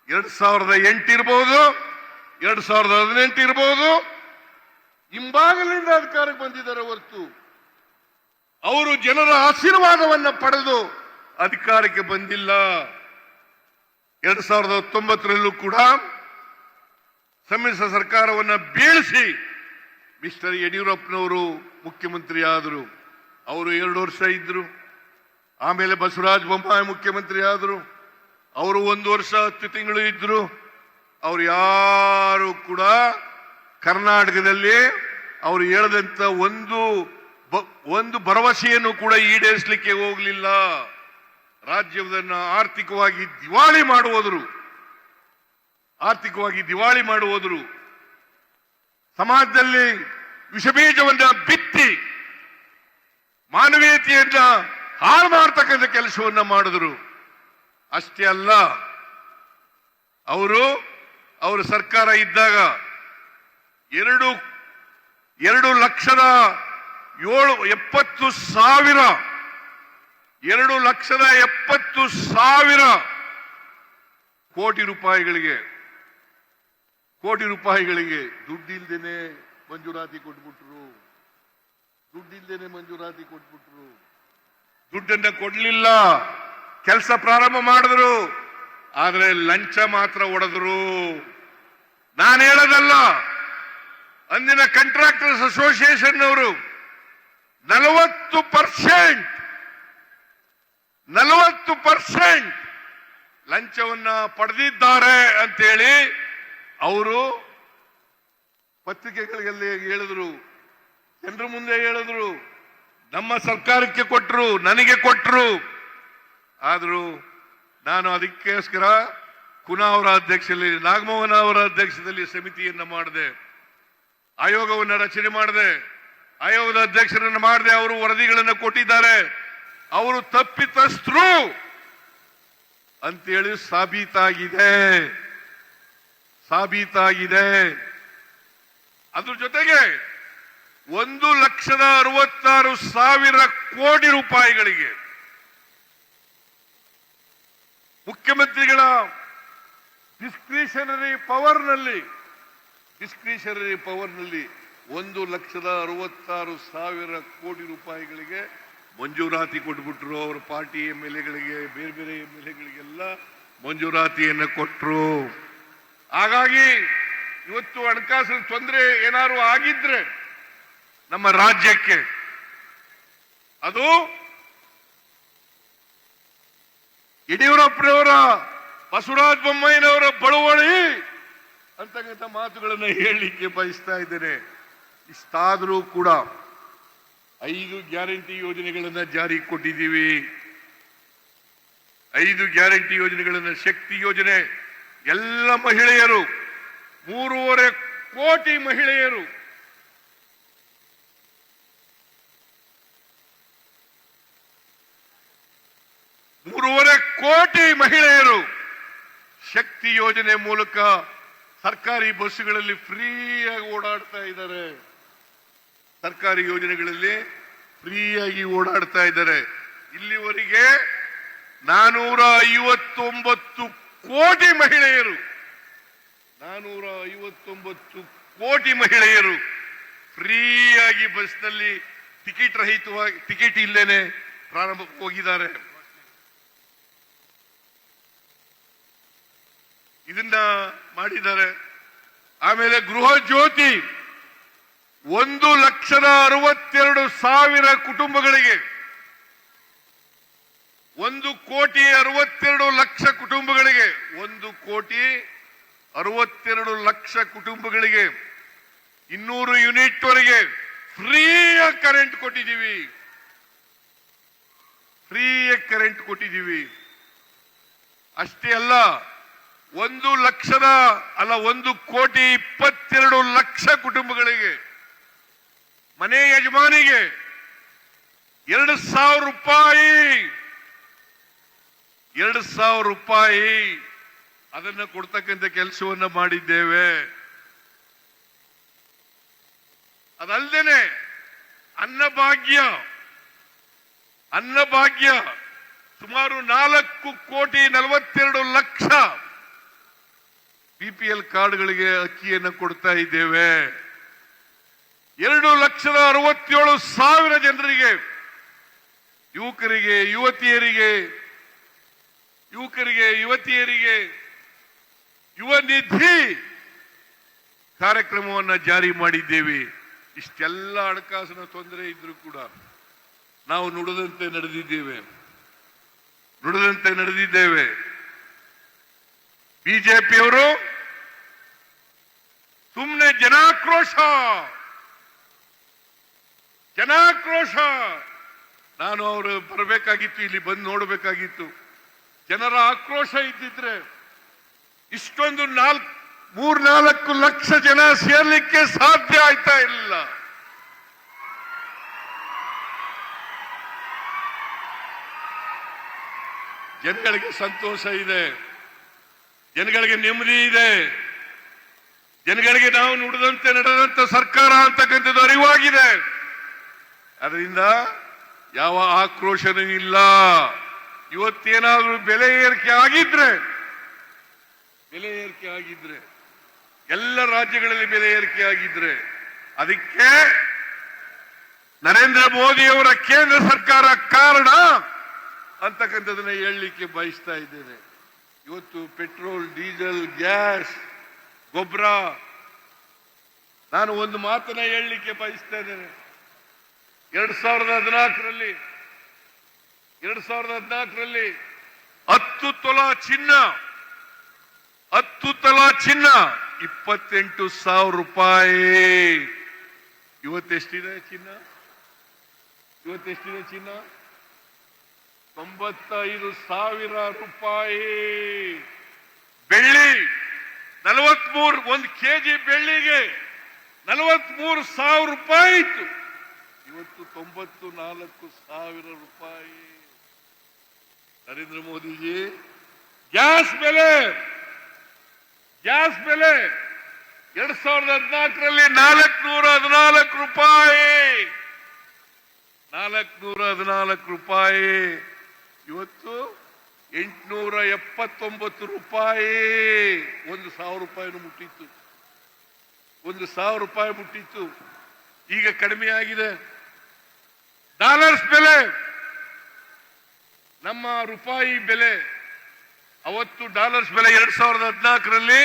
2008 ಇರಬಹುದು, 2018 ಇರಬಹುದು, ಹಿಂಬಾಗಲಿಂದ ಅಧಿಕಾರಕ್ಕೆ ಬಂದಿದ್ದಾರೆ ಹೊರತು ಅವರು ಜನರ ಆಶೀರ್ವಾದವನ್ನ ಪಡೆದು ಅಧಿಕಾರಕ್ಕೆ ಬಂದಿಲ್ಲ. 2019ರಲ್ಲೂ ಕೂಡ ಸಮ್ಮಿಶ್ರ ಸರ್ಕಾರವನ್ನ ಬೀಳಿಸಿ ಮಿಸ್ಟರ್ ಯಡಿಯೂರಪ್ಪನವರು ಮುಖ್ಯಮಂತ್ರಿ ಆದರು. ಅವರು 2 ವರ್ಷ ಇದ್ರು. ಆಮೇಲೆ ಬಸವರಾಜ ಬೊಮ್ಮಾಯಿ ಮುಖ್ಯಮಂತ್ರಿ ಆದರು. ಅವರು 1 ವರ್ಷ 10 ತಿಂಗಳು ಇದ್ರು. ಅವರು ಯಾರು ಕೂಡ ಕರ್ನಾಟಕದಲ್ಲಿ ಅವರು ಹೇಳದಂತ ಒಂದು ಭರವಸೆಯನ್ನು ಕೂಡ ಈಡೇರಿಸಲಿಕ್ಕೆ ಹೋಗಲಿಲ್ಲ. ರಾಜ್ಯವನ್ನ ಆರ್ಥಿಕವಾಗಿ ದಿವಾಳಿ ಮಾಡುವುದರು. ಸಮಾಜದಲ್ಲಿ ವಿಷಬೀಜವನ್ನ ಬಿತ್ತಿ ಮಾನವೀಯತೆಯನ್ನ ಹಾಳು ಮಾಡತಕ್ಕಂಥ ಕೆಲಸವನ್ನ ಮಾಡಿದ್ರು. ಅಷ್ಟೇ ಅಲ್ಲ, ಅವರ ಸರ್ಕಾರ ಇದ್ದಾಗ 2,70,000 ಕೋಟಿ ರೂಪಾಯಿಗಳಿಗೆ ದುಡ್ಡಿಲ್ದೇನೆ ಮಂಜೂರಾತಿ ಕೊಟ್ಬಿಟ್ರು. ದುಡ್ಡನ್ನ ಕೊಡ್ಲಿಲ್ಲ, ಕೆಲಸ ಪ್ರಾರಂಭ ಮಾಡಿದ್ರು, ಆದ್ರೆ ಲಂಚ ಮಾತ್ರ ಹೊಡೆದ್ರು. ನಾನು ಹೇಳೋದಲ್ಲ, ಅಂದಿನ ಕಾಂಟ್ರಾಕ್ಟರ್ಸ್ ಅಸೋಸಿಯೇಷನ್ ಅವರು 40% ಲಂಚವನ್ನ ಪಡೆದಿದ್ದಾರೆ ಅಂತೇಳಿ ಅವರು ಪತ್ರಿಕೆಗಳಲ್ಲಿ ಹೇಳಿದ್ರು, ಜನರ ಮುಂದೆ ಹೇಳಿದ್ರು, ನಮ್ಮ ಸರ್ಕಾರಕ್ಕೆ ಕೊಟ್ಟರು, ನನಗೆ ಕೊಟ್ಟರು. ಆದರೂ ನಾನು ಅದಕ್ಕೋಸ್ಕರ ಕುನಾ ಅವರ ಅಧ್ಯಕ್ಷದಲ್ಲಿ, ನಾಗಮೋಹನ ಅವರ ಅಧ್ಯಕ್ಷದಲ್ಲಿ ಸಮಿತಿಯನ್ನ ಮಾಡಿದೆ, ಆಯೋಗವನ್ನು ರಚನೆ ಮಾಡಿದೆ, ಆಯೋಗದ ಅಧ್ಯಕ್ಷರನ್ನು ಮಾಡಿದೆ. ಅವರು ವರದಿಗಳನ್ನು ಕೊಟ್ಟಿದ್ದಾರೆ. ಅವರು ತಪ್ಪಿತಸ್ಥರು ಅಂತೇಳಿ ಸಾಬೀತಾಗಿದೆ. ಅದ್ರ ಜೊತೆಗೆ 1,66,000 ಕೋಟಿ ರೂಪಾಯಿಗಳಿಗೆ ಮುಖ್ಯಮಂತ್ರಿಗಳ ಡಿಸ್ಕ್ರಿಷನರಿ ಪವರ್ನಲ್ಲಿ 1,66,000 ಕೋಟಿ ರೂಪಾಯಿಗಳಿಗೆ ಮಂಜೂರಾತಿ ಕೊಟ್ಬಿಟ್ರು. ಅವರ ಪಾರ್ಟಿ MLAಗಳಿಗೆ, ಬೇರೆ ಬೇರೆ MLAಗಳಿಗೆಲ್ಲ ಮಂಜೂರಾತಿಯನ್ನು ಕೊಟ್ಟರು. ಹಾಗಾಗಿ ಇವತ್ತು ಹಣಕಾಸಿನ ತೊಂದರೆ ಏನಾದ್ರು ಆಗಿದ್ರೆ ನಮ್ಮ ರಾಜ್ಯಕ್ಕೆ, ಅದು ಯಡಿಯೂರಪ್ಪನವರ, ಬಸವರಾಜ ಬೊಮ್ಮಾಯಿನವರ ಬಳುವಳಿ ಅಂತಕ್ಕಂಥ ಮಾತುಗಳನ್ನು ಹೇಳಲಿಕ್ಕೆ ಬಯಸ್ತಾ ಇದ್ದೇನೆ. ಇಷ್ಟಾದರೂ ಕೂಡ 5 ಗ್ಯಾರಂಟಿ ಯೋಜನೆಗಳನ್ನು ಜಾರಿಗೆ ಕೊಟ್ಟಿದ್ದೀವಿ. 5 ಗ್ಯಾರಂಟಿ ಯೋಜನೆಗಳನ್ನು, ಶಕ್ತಿ ಯೋಜನೆ, ಎಲ್ಲ ಮಹಿಳೆಯರು, 3.5 ಕೋಟಿ ಮಹಿಳೆಯರು, ಶಕ್ತಿ ಯೋಜನೆ ಮೂಲಕ ಸರ್ಕಾರಿ ಬಸ್ಸುಗಳಲ್ಲಿ ಫ್ರೀಯಾಗಿ ಓಡಾಡ್ತಾ ಇದ್ದಾರೆ. ಸರ್ಕಾರಿ ಯೋಜನೆಗಳಲ್ಲಿ ಫ್ರೀಯಾಗಿ ಓಡಾಡ್ತಾ ಇದ್ದಾರೆ. ಇಲ್ಲಿವರೆಗೆ 459 ಕೋಟಿ ಮಹಿಳೆಯರು, 459 ಕೋಟಿ ಮಹಿಳೆಯರು ಫ್ರೀಯಾಗಿ ಬಸ್ನಲ್ಲಿ ಟಿಕೆಟ್ ಇಲ್ಲೇನೆ ಪ್ರಾರಂಭ ಹೋಗಿದ್ದಾರೆ. ಇದನ್ನ ಮಾಡಿದ್ದಾರೆ. ಆಮೇಲೆ ಗೃಹ ಜ್ಯೋತಿ 1,62,000 ಕುಟುಂಬಗಳಿಗೆ, 1,62,00,000 ಕುಟುಂಬಗಳಿಗೆ, 1,62,00,000 ಕುಟುಂಬಗಳಿಗೆ 200 ಯೂನಿಟ್ ವರೆಗೆ ಫ್ರೀಯಾಗಿ ಕರೆಂಟ್ ಕೊಟ್ಟಿದ್ದೀವಿ. ಅಷ್ಟೇ ಅಲ್ಲ, 1,22,00,000 ಕುಟುಂಬಗಳಿಗೆ, ಮನೆ ಯಜಮಾನಿಗೆ 2,000 ರೂಪಾಯಿ ಅದನ್ನ ಕೊಡ್ತಕ್ಕಂಥ ಕೆಲಸವನ್ನ ಮಾಡಿದ್ದೇವೆ. ಅದಲ್ಲದೆ ಅನ್ನಭಾಗ್ಯ ಸುಮಾರು 4,42,00,000 BPL ಕಾರ್ಡ್ಗಳಿಗೆ ಅಕ್ಕಿಯನ್ನು ಕೊಡ್ತಾ ಇದ್ದೇವೆ. 2,67,000 ಜನರಿಗೆ, ಯುವಕರಿಗೆ ಯುವತಿಯರಿಗೆ ಯುವ ನಿಧಿ ಕಾರ್ಯಕ್ರಮವನ್ನು ಜಾರಿ ಮಾಡಿದ್ದೇವೆ. ಇಷ್ಟೆಲ್ಲ ಹಣಕಾಸಿನ ತೊಂದರೆ ಇದ್ರೂ ಕೂಡ ನಾವು ನುಡಿದಂತೆ ನಡೆದಿದ್ದೇವೆ. ಬಿಜೆಪಿಯವರು ಸುಮ್ಮನೆ ಜನಾಕ್ರೋಶ, ನಾನು ಅವರು ಬರಬೇಕಾಗಿತ್ತು, ಇಲ್ಲಿ ಬಂದು ನೋಡಬೇಕಾಗಿತ್ತು. ಜನರ ಆಕ್ರೋಶ ಇದ್ದಿದ್ರೆ ಇಷ್ಟೊಂದು 3-4 ಲಕ್ಷ ಜನ ಸೇರ್ಲಿಕ್ಕೆ ಸಾಧ್ಯ ಆಯ್ತಾ ಇರಲಿಲ್ಲ. ಜನಗಳಿಗೆ ಸಂತೋಷ ಇದೆ, ಜನಗಳಿಗೆ ನೆಮ್ಮದಿ ಇದೆ. ಜನಗಳಿಗೆ ನಾವು ನುಡಿದಂತೆ ನಡೆದಂತ ಸರ್ಕಾರ ಅಂತಕ್ಕಂಥದ್ದು ಅರಿವಾಗಿದೆ. ಅದರಿಂದ ಯಾವ ಆಕ್ರೋಶನೂ ಇಲ್ಲ. ಇವತ್ತೇನಾದ್ರೂ ಬೆಲೆ ಏರಿಕೆ ಆಗಿದ್ರೆ ಎಲ್ಲ ರಾಜ್ಯಗಳಲ್ಲಿ ಬೆಲೆ ಏರಿಕೆ ಆಗಿದ್ರೆ ಅದಕ್ಕೆ ನರೇಂದ್ರ ಮೋದಿಯವರ ಕೇಂದ್ರ ಸರ್ಕಾರ ಕಾರಣ ಅಂತಕ್ಕಂಥದನ್ನ ಹೇಳಲಿಕ್ಕೆ ಬಯಸ್ತಾ ಇದ್ದೇನೆ. ಇವತ್ತು ಪೆಟ್ರೋಲ್, ಡೀಸೆಲ್, ಗ್ಯಾಸ್, ಗೊಬ್ಬರ, ನಾನು ಒಂದು ಮಾತನ್ನ ಹೇಳಲಿಕ್ಕೆ ಬಯಸ್ತಾ ಇದ್ದೇನೆ. 2014ರಲ್ಲಿ 10 ತೊಲಾ ಚಿನ್ನ 28,000 ರೂಪಾಯಿ. ಇವತ್ತೆಷ್ಟಿದೆ ಚಿನ್ನ? 95,000 ರೂಪಾಯಿ. ಬೆಳ್ಳಿ 43, 1 ಕೆಜಿ ಬೆಳ್ಳಿಗೆ 43,000 ರೂಪಾಯಿ ಇತ್ತು. ಇವತ್ತು 94,000 ರೂಪಾಯಿ. ನರೇಂದ್ರ ಮೋದಿಜಿ ಗ್ಯಾಸ್ ಬೆಲೆ 2014ರಲ್ಲಿ 414 ರೂಪಾಯಿ. 414 ರೂಪಾಯಿ. ಇವತ್ತು 879 ರೂಪಾಯಿ. 1,000 ರೂಪಾಯಿನೂ ಮುಟ್ಟಿತ್ತು. 1,000 ರೂಪಾಯಿ ಮುಟ್ಟಿತ್ತು. ಈಗ ಕಡಿಮೆ ಆಗಿದೆ. ಡಾಲರ್ಸ್ ಬೆಲೆ, ನಮ್ಮ ರೂಪಾಯಿ ಬೆಲೆ, ಅವತ್ತು ಡಾಲರ್ಸ್ ಬೆಲೆ 2014ರಲ್ಲಿ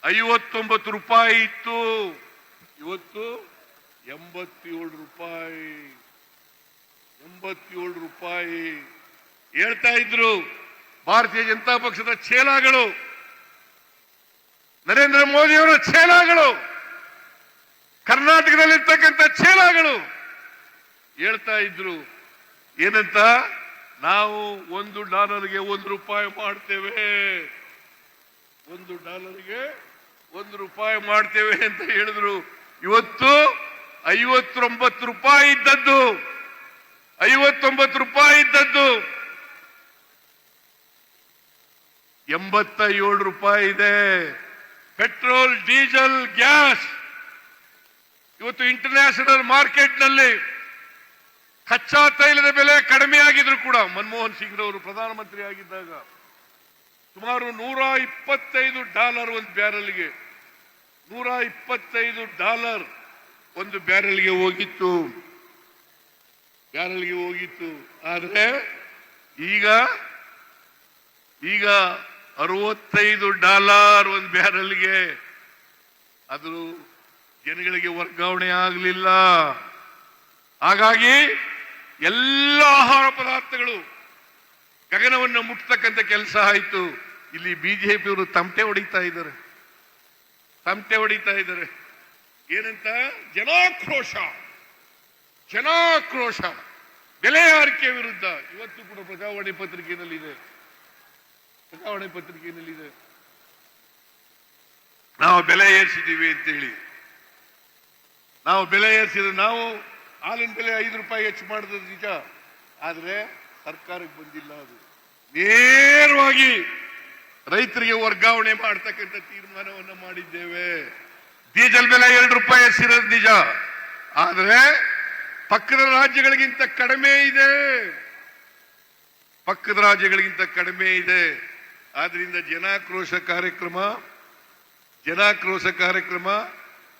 59 ರೂಪಾಯಿ ಇತ್ತು. ಇವತ್ತು 87 ರೂಪಾಯಿ. 87 ರೂಪಾಯಿ. ಹೇಳ್ತಾ ಇದ್ರು ಭಾರತೀಯ ಜನತಾ ಪಕ್ಷದ ಚೇಲಾಗಳು, ನರೇಂದ್ರ ಮೋದಿಯವರ ಚೇಲಾಗಳು, ಕರ್ನಾಟಕದಲ್ಲಿರ್ತಕ್ಕಂಥ ಚೇಲಾಗಳು ಹೇಳ್ತಾ ಇದ್ರು ಏನಂತ, ನಾವು $1ಗೆ $1 ಮಾಡ್ತೇವೆ, $1ಗೆ $1 ಮಾಡ್ತೇವೆ ಅಂತ ಹೇಳಿದ್ರು. ಇವತ್ತು 59 ರೂಪಾಯಿ ಇದ್ದದ್ದು 87 ರೂಪಾಯಿ ಇದೆ. ಪೆಟ್ರೋಲ್, ಡೀಸೆಲ್, ಗ್ಯಾಸ್ ಇವತ್ತು ಇಂಟರ್ನ್ಯಾಷನಲ್ ಮಾರ್ಕೆಟ್ನಲ್ಲಿ ಕಚ್ಚಾ ತೈಲದ ಬೆಲೆ ಕಡಿಮೆ ಆಗಿದ್ರು ಕೂಡ ಮನಮೋಹನ್ ಸಿಂಗ್ ರವರು ಪ್ರಧಾನಮಂತ್ರಿ ಆಗಿದ್ದಾಗ ಸುಮಾರು $125 ಒಂದು ಬ್ಯಾರಲ್ಗೆ, $125 ಒಂದು ಬ್ಯಾರಲ್ಗೆ ಹೋಗಿತ್ತು. ಆದ್ರೆ ಈಗ $65 ಒಂದು ಬ್ಯಾರಲ್ಗೆ. ಅದು ಜನಗಳಿಗೆ ವರ್ಗಾವಣೆ ಆಗಲಿಲ್ಲ. ಹಾಗಾಗಿ ಎಲ್ಲ ಆಹಾರ ಪದಾರ್ಥಗಳು ಗಗನವನ್ನು ಮುಟ್ಟತಕ್ಕಂಥ ಕೆಲಸ ಆಯಿತು. ಇಲ್ಲಿ ಬಿಜೆಪಿಯವರು ತಮಟೆ ಹೊಡಿತಾ ಇದ್ದಾರೆ. ಏನಂತ? ಜನಾಕ್ರೋಶ ಬೆಲೆ ಏರಿಕೆ ವಿರುದ್ಧ. ಇವತ್ತು ಕೂಡ ಪ್ರಜಾವಾಣಿ ಪತ್ರಿಕೆಯಲ್ಲಿದೆ. ನಾವು ಬೆಲೆ ಏರಿಸಿದ್ದೀವಿ ಅಂತೇಳಿ. ನಾವು ಹಾಲಿನ ಬೆಲೆ ₹5 ಹೆಚ್ಚು ಮಾಡಿದ್ರು ನಿಜ, ಆದ್ರೆ ಸರ್ಕಾರಕ್ಕೆ ಬಂದಿಲ್ಲ. ಅದು ನೇರವಾಗಿ ರೈತರಿಗೆ ವರ್ಗಾವಣೆ ಮಾಡತಕ್ಕಂಥ ತೀರ್ಮಾನವನ್ನು ಮಾಡಿದ್ದೇವೆ. ಡೀಸೆಲ್ ಬೆಲೆ ₹2 ಹೆಚ್ಚಿರೋದು ನಿಜ, ಆದ್ರೆ ಪಕ್ಕದ ರಾಜ್ಯಗಳಿಗಿಂತ ಕಡಿಮೆ ಇದೆ. ಆದ್ರಿಂದ ಜನಾಕ್ರೋಶ ಕಾರ್ಯಕ್ರಮ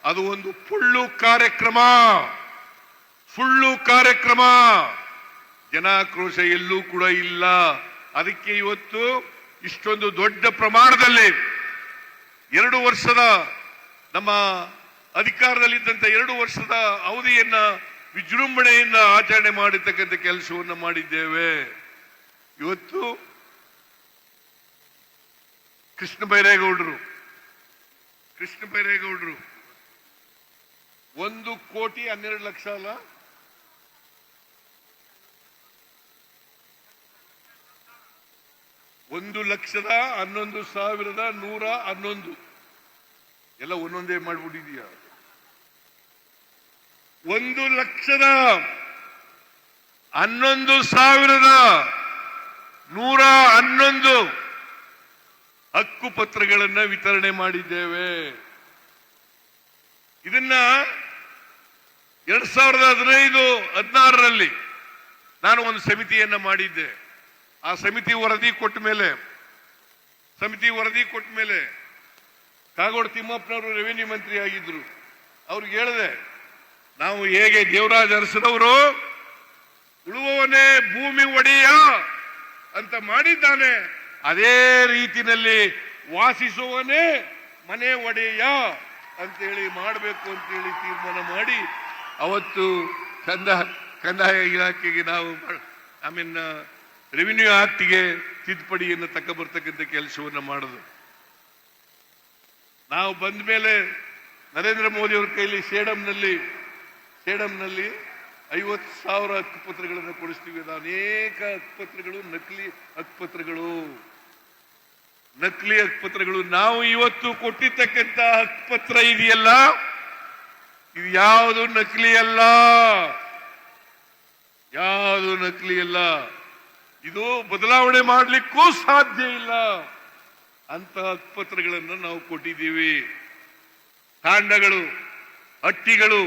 ಅದು ಒಂದು ಸುಳ್ಳು ಕಾರ್ಯಕ್ರಮ. ಜನಾಕ್ರೋಶ ಎಲ್ಲೂ ಕೂಡ ಇಲ್ಲ. ಅದಕ್ಕೆ ಇವತ್ತು ಇಷ್ಟೊಂದು ದೊಡ್ಡ ಪ್ರಮಾಣದಲ್ಲಿ 2 ವರ್ಷದ ನಮ್ಮ ಅಧಿಕಾರದಲ್ಲಿದ್ದಂತ 2 ವರ್ಷದ ಅವಧಿಯನ್ನ ವಿಜೃಂಭಣೆಯಿಂದ ಆಚರಣೆ ಮಾಡಿರ್ತಕ್ಕಂಥ ಕೆಲಸವನ್ನು ಮಾಡಿದ್ದೇವೆ. ಇವತ್ತು ಕೃಷ್ಣ ಬೈರೇಗೌಡರು 1,12,00,000 ಅಲ್ಲ, 1,11,111 ಎಲ್ಲ ಒಂದೊಂದೇ ಮಾಡ್ಬಿಟ್ಟಿದೀಯ. 1,11,111 ಹಕ್ಕು ಪತ್ರಗಳನ್ನ ವಿತರಣೆ ಮಾಡಿದ್ದೇವೆ. ಇದನ್ನ 2015-16ರಲ್ಲಿ ನಾನು ಒಂದು ಸಮಿತಿಯನ್ನ ಮಾಡಿದ್ದೆ. ಆ ಸಮಿತಿ ವರದಿ ಕೊಟ್ಟ ಮೇಲೆ ಕಾಗೋಡು ತಿಮ್ಮಪ್ಪನವರು ರೆವಿನ್ಯೂ ಮಂತ್ರಿ ಆಗಿದ್ರು. ಅವ್ರಿಗೆ ಹೇಳಿದೆ, ನಾವು ಹೇಗೆ ದೇವರಾಜ ಅರಸನವರು ಉಳುವವನೇ ಭೂಮಿ ಒಡೆಯ ಅಂತ ಮಾಡಿದ್ದಾನೆ, ಅದೇ ರೀತಿಯಲ್ಲಿ ವಾಸಿಸುವವನೇ ಮನೆ ಒಡೆಯ ಅಂತೇಳಿ ಮಾಡಬೇಕು ಅಂತೇಳಿ ತೀರ್ಮಾನ ಮಾಡಿ ಅವತ್ತು ಕಂದಾಯ ಇಲಾಖೆಗೆ ನಾವು ರೆವಿನ್ಯೂ ಆಕ್ಟ್ಗೆ ತಿದ್ದುಪಡಿಯನ್ನು ತಕ್ಕಬರ್ತಕ್ಕಂಥ ಕೆಲಸವನ್ನು ಮಾಡೋದು. ನಾವು ಬಂದ ಮೇಲೆ ನರೇಂದ್ರ ಮೋದಿ ಅವರ ಕೈಲಿ ಸೇಡಂನಲ್ಲಿ 50,000 ಹಕ್ಕುಪತ್ರಗಳನ್ನು ಕೊಡಿಸ್ತೀವಿ. ಅನೇಕ ಹಕ್ಕುಪತ್ರಗಳು ನಕಲಿ ಹಕ್ಕುಪತ್ರಗಳು. ನಾವು ಇವತ್ತು ಕೊಟ್ಟಿರ್ತಕ್ಕಂಥ ಹಕ್ಕುಪತ್ರ ಇದೆಯಲ್ಲ, ಇದು ಯಾವುದು ನಕಲಿ ಅಲ್ಲ. ಇದು ಬದಲಾವಣೆ ಮಾಡಲಿಕ್ಕೂ ಸಾಧ್ಯ ಇಲ್ಲ ಅಂತ ಹಕ್ಕುಪತ್ರಗಳನ್ನು ನಾವು ಕೊಟ್ಟಿದ್ದೀವಿ. ತಾಂಡಗಳು, ಹಟ್ಟಿಗಳು,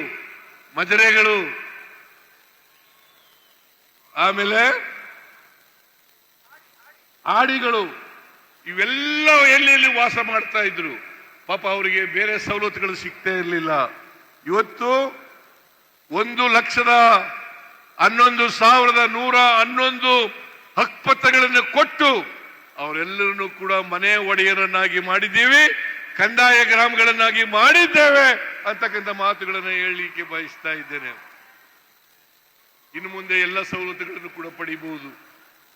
ಮಜರೆಗಳು, ಆಮೇಲೆ ಆಡಿಗಳು, ಇವೆಲ್ಲ ಎಲ್ಲೆಲ್ಲಿ ವಾಸ ಮಾಡ್ತಾ ಇದ್ರು. ಪಾಪ ಅವರಿಗೆ ಬೇರೆ ಸವಲತ್ತುಗಳು ಸಿಗ್ತಾ ಇರಲಿಲ್ಲ. ಇವತ್ತು 1,11,111 ಹಕ್ಕುಪತ್ರಗಳನ್ನು ಕೊಟ್ಟು ಅವರೆಲ್ಲರನ್ನು ಕೂಡ ಮನೆ ಒಡೆಯರನ್ನಾಗಿ ಮಾಡಿದ್ದೀವಿ, ಕಂದಾಯ ಗ್ರಾಮಗಳನ್ನಾಗಿ ಮಾಡಿದ್ದೇವೆ ಅಂತಕ್ಕಂಥ ಮಾತುಗಳನ್ನು ಹೇಳಲಿಕ್ಕೆ ಬಯಸ್ತಾ ಇದ್ದೇನೆ. ಇನ್ನು ಮುಂದೆ ಎಲ್ಲ ಸವಲತ್ತುಗಳನ್ನು ಕೂಡ ಪಡಿಬಹುದು.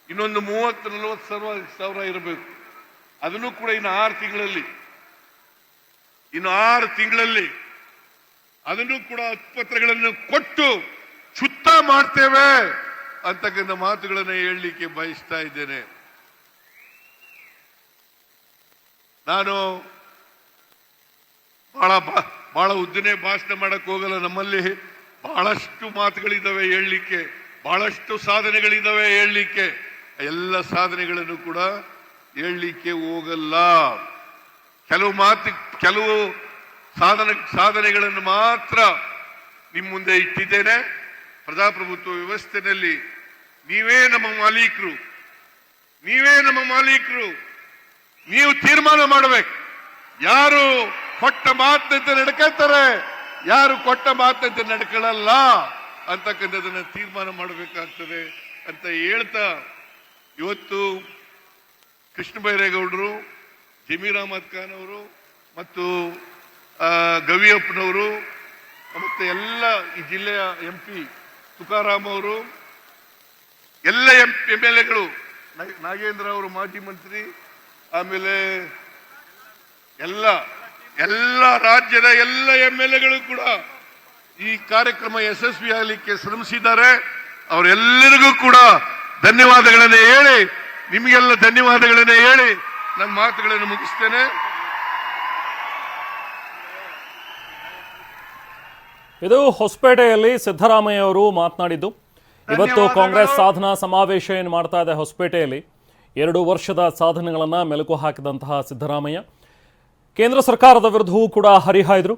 ಇನ್ನೊಂದು 30-40 ಸಾವಿರ ಇರಬೇಕು. ಅದನ್ನು ಕೂಡ ಇನ್ನು 6 ತಿಂಗಳಲ್ಲಿ ಅದನ್ನು ಕೂಡ ಹಕ್ಕುಪತ್ರಗಳನ್ನು ಕೊಟ್ಟು ಶುದ್ಧ ಮಾಡ್ತೇವೆ ಅಂತಕ್ಕಂಥ ಮಾತುಗಳನ್ನು ಹೇಳಲಿಕ್ಕೆ ಬಯಸ್ತಾ ಇದ್ದೇನೆ. ನಾನು ಬಹಳ ಉದ್ದನೆ ಭಾಷಣ ಮಾಡಕ್ ಹೋಗಲ್ಲ. ನಮ್ಮಲ್ಲಿ ಬಹಳಷ್ಟು ಮಾತುಗಳಿದ್ದಾವೆ ಹೇಳಲಿಕ್ಕೆ, ಬಹಳಷ್ಟು ಸಾಧನೆಗಳಿದ್ದಾವೆ ಹೇಳಲಿಕ್ಕೆ. ಎಲ್ಲ ಸಾಧನೆಗಳನ್ನು ಕೂಡ ಹೇಳಲಿಕ್ಕೆ ಹೋಗಲ್ಲ. ಕೆಲವು ಸಾಧನೆಗಳನ್ನು ಮಾತ್ರ ನಿಮ್ಮ ಮುಂದೆ ಇಟ್ಟಿದ್ದೇನೆ. ಪ್ರಜಾಪ್ರಭುತ್ವ ವ್ಯವಸ್ಥೆಯಲ್ಲಿ ನೀವೇ ನಮ್ಮ ಮಾಲೀಕರು. ನೀವು ತೀರ್ಮಾನ ಮಾಡಬೇಕು, ಯಾರು ಕೊಟ್ಟ ಮಾತಿನಂತೆ ನಡ್ಕೊಳ್ತಾರೆ, ಯಾರು ಕೊಟ್ಟ ಮಾತಿನಂತೆ ನಡ್ಕೊಳ್ಳಲ್ಲ ಅಂತಕ್ಕಂಥದನ್ನ ತೀರ್ಮಾನ ಮಾಡಬೇಕಾಗ್ತದೆ ಅಂತ ಹೇಳ್ತಾ, ಇವತ್ತು ಕೃಷ್ಣ ಬೈರೇಗೌಡರು, ಜಮೀರ್ ಅಹಮದ್ ಖಾನ್ ಅವರು ಮತ್ತು ಗವಿಯಪ್ಪನವರು ಮತ್ತೆ ಎಲ್ಲ ಈ ಜಿಲ್ಲೆಯ MP ತುಕಾರಾಮ್ ಅವರು, ಎಲ್ಲ MLAಗಳು, ನಾಗೇಂದ್ರ ಅವರು ಮಾಜಿ ಮಂತ್ರಿ, ಆಮೇಲೆ ಎಲ್ಲ ರಾಜ್ಯದ ಎಲ್ಲ MLAಗಳು ಕೂಡ ಈ ಕಾರ್ಯಕ್ರಮ ಯಶಸ್ವಿ ಆಗಲಿಕ್ಕೆ ಶ್ರಮಿಸಿದ್ದಾರೆ. ಅವರೆಲ್ಲರಿಗೂ ಕೂಡ ಧನ್ಯವಾದಗಳನ್ನು ಹೇಳಿ, ನಿಮಗೆಲ್ಲ ಧನ್ಯವಾದಗಳನ್ನು ಹೇಳಿ ನನ್ನ ಮಾತುಗಳನ್ನು ಮುಗಿಸ್ತೇನೆ. ಇದು ಹೊಸಪೇಟೆಯಲ್ಲಿ ಸಿದ್ದರಾಮಯ್ಯ ಅವರು ಮಾತನಾಡಿದ್ದು. ಇವತ್ತು ಕಾಂಗ್ರೆಸ್ ಸಾಧನಾ ಸಮಾವೇಶ ಏನು ಮಾಡ್ತಾ ಇದೆ ಹೊಸಪೇಟೆಯಲ್ಲಿ. 2 ವರ್ಷದ ಸಾಧನೆಗಳನ್ನು ಮೆಲುಕು ಹಾಕಿದಂತಹ ಸಿದ್ದರಾಮಯ್ಯ ಕೇಂದ್ರ ಸರ್ಕಾರದ ವಿರುದ್ಧವೂ ಕೂಡ ಹರಿಹಾಯ್ದರು.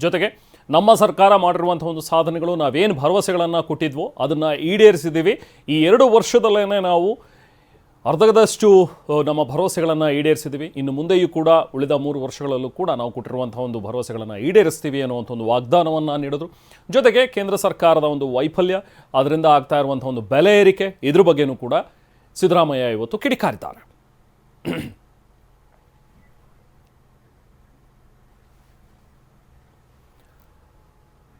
ಜೊತೆಗೆ ನಮ್ಮ ಸರ್ಕಾರ ಮಾಡಿರುವಂಥ ಒಂದು ಸಾಧನೆಗಳು, ನಾವೇನು ಭರವಸೆಗಳನ್ನು ಕೊಟ್ಟಿದ್ವೋ ಅದನ್ನು ಈಡೇರಿಸಿದ್ದೀವಿ. ಈ 2 ವರ್ಷದಲ್ಲೇ ನಾವು ಅರ್ಧದಷ್ಟು ನಮ್ಮ ಭರವಸೆಗಳನ್ನು ಈಡೇರಿಸಿದ್ದೀವಿ. ಇನ್ನು ಮುಂದೆಯೂ ಕೂಡ ಉಳಿದ 3 ವರ್ಷಗಳಲ್ಲೂ ಕೂಡ ನಾವು ಕೊಟ್ಟಿರುವಂಥ ಒಂದು ಭರವಸೆಗಳನ್ನು ಈಡೇರಿಸ್ತೀವಿ ಅನ್ನುವಂಥ ಒಂದು ವಾಗ್ದಾನವನ್ನು ನೀಡಿದ್ರು. ಜೊತೆಗೆ ಕೇಂದ್ರ ಸರ್ಕಾರದ ಒಂದು ವೈಫಲ್ಯ, ಅದರಿಂದ ಆಗ್ತಾ ಇರುವಂಥ ಒಂದು ಬೆಲೆ ಏರಿಕೆ, ಇದ್ರ ಬಗ್ಗೆಯೂ ಕೂಡ ಸಿದ್ದರಾಮಯ್ಯ ಇವತ್ತು ಕಿಡಿಕಾರಿದ್ದಾರೆ.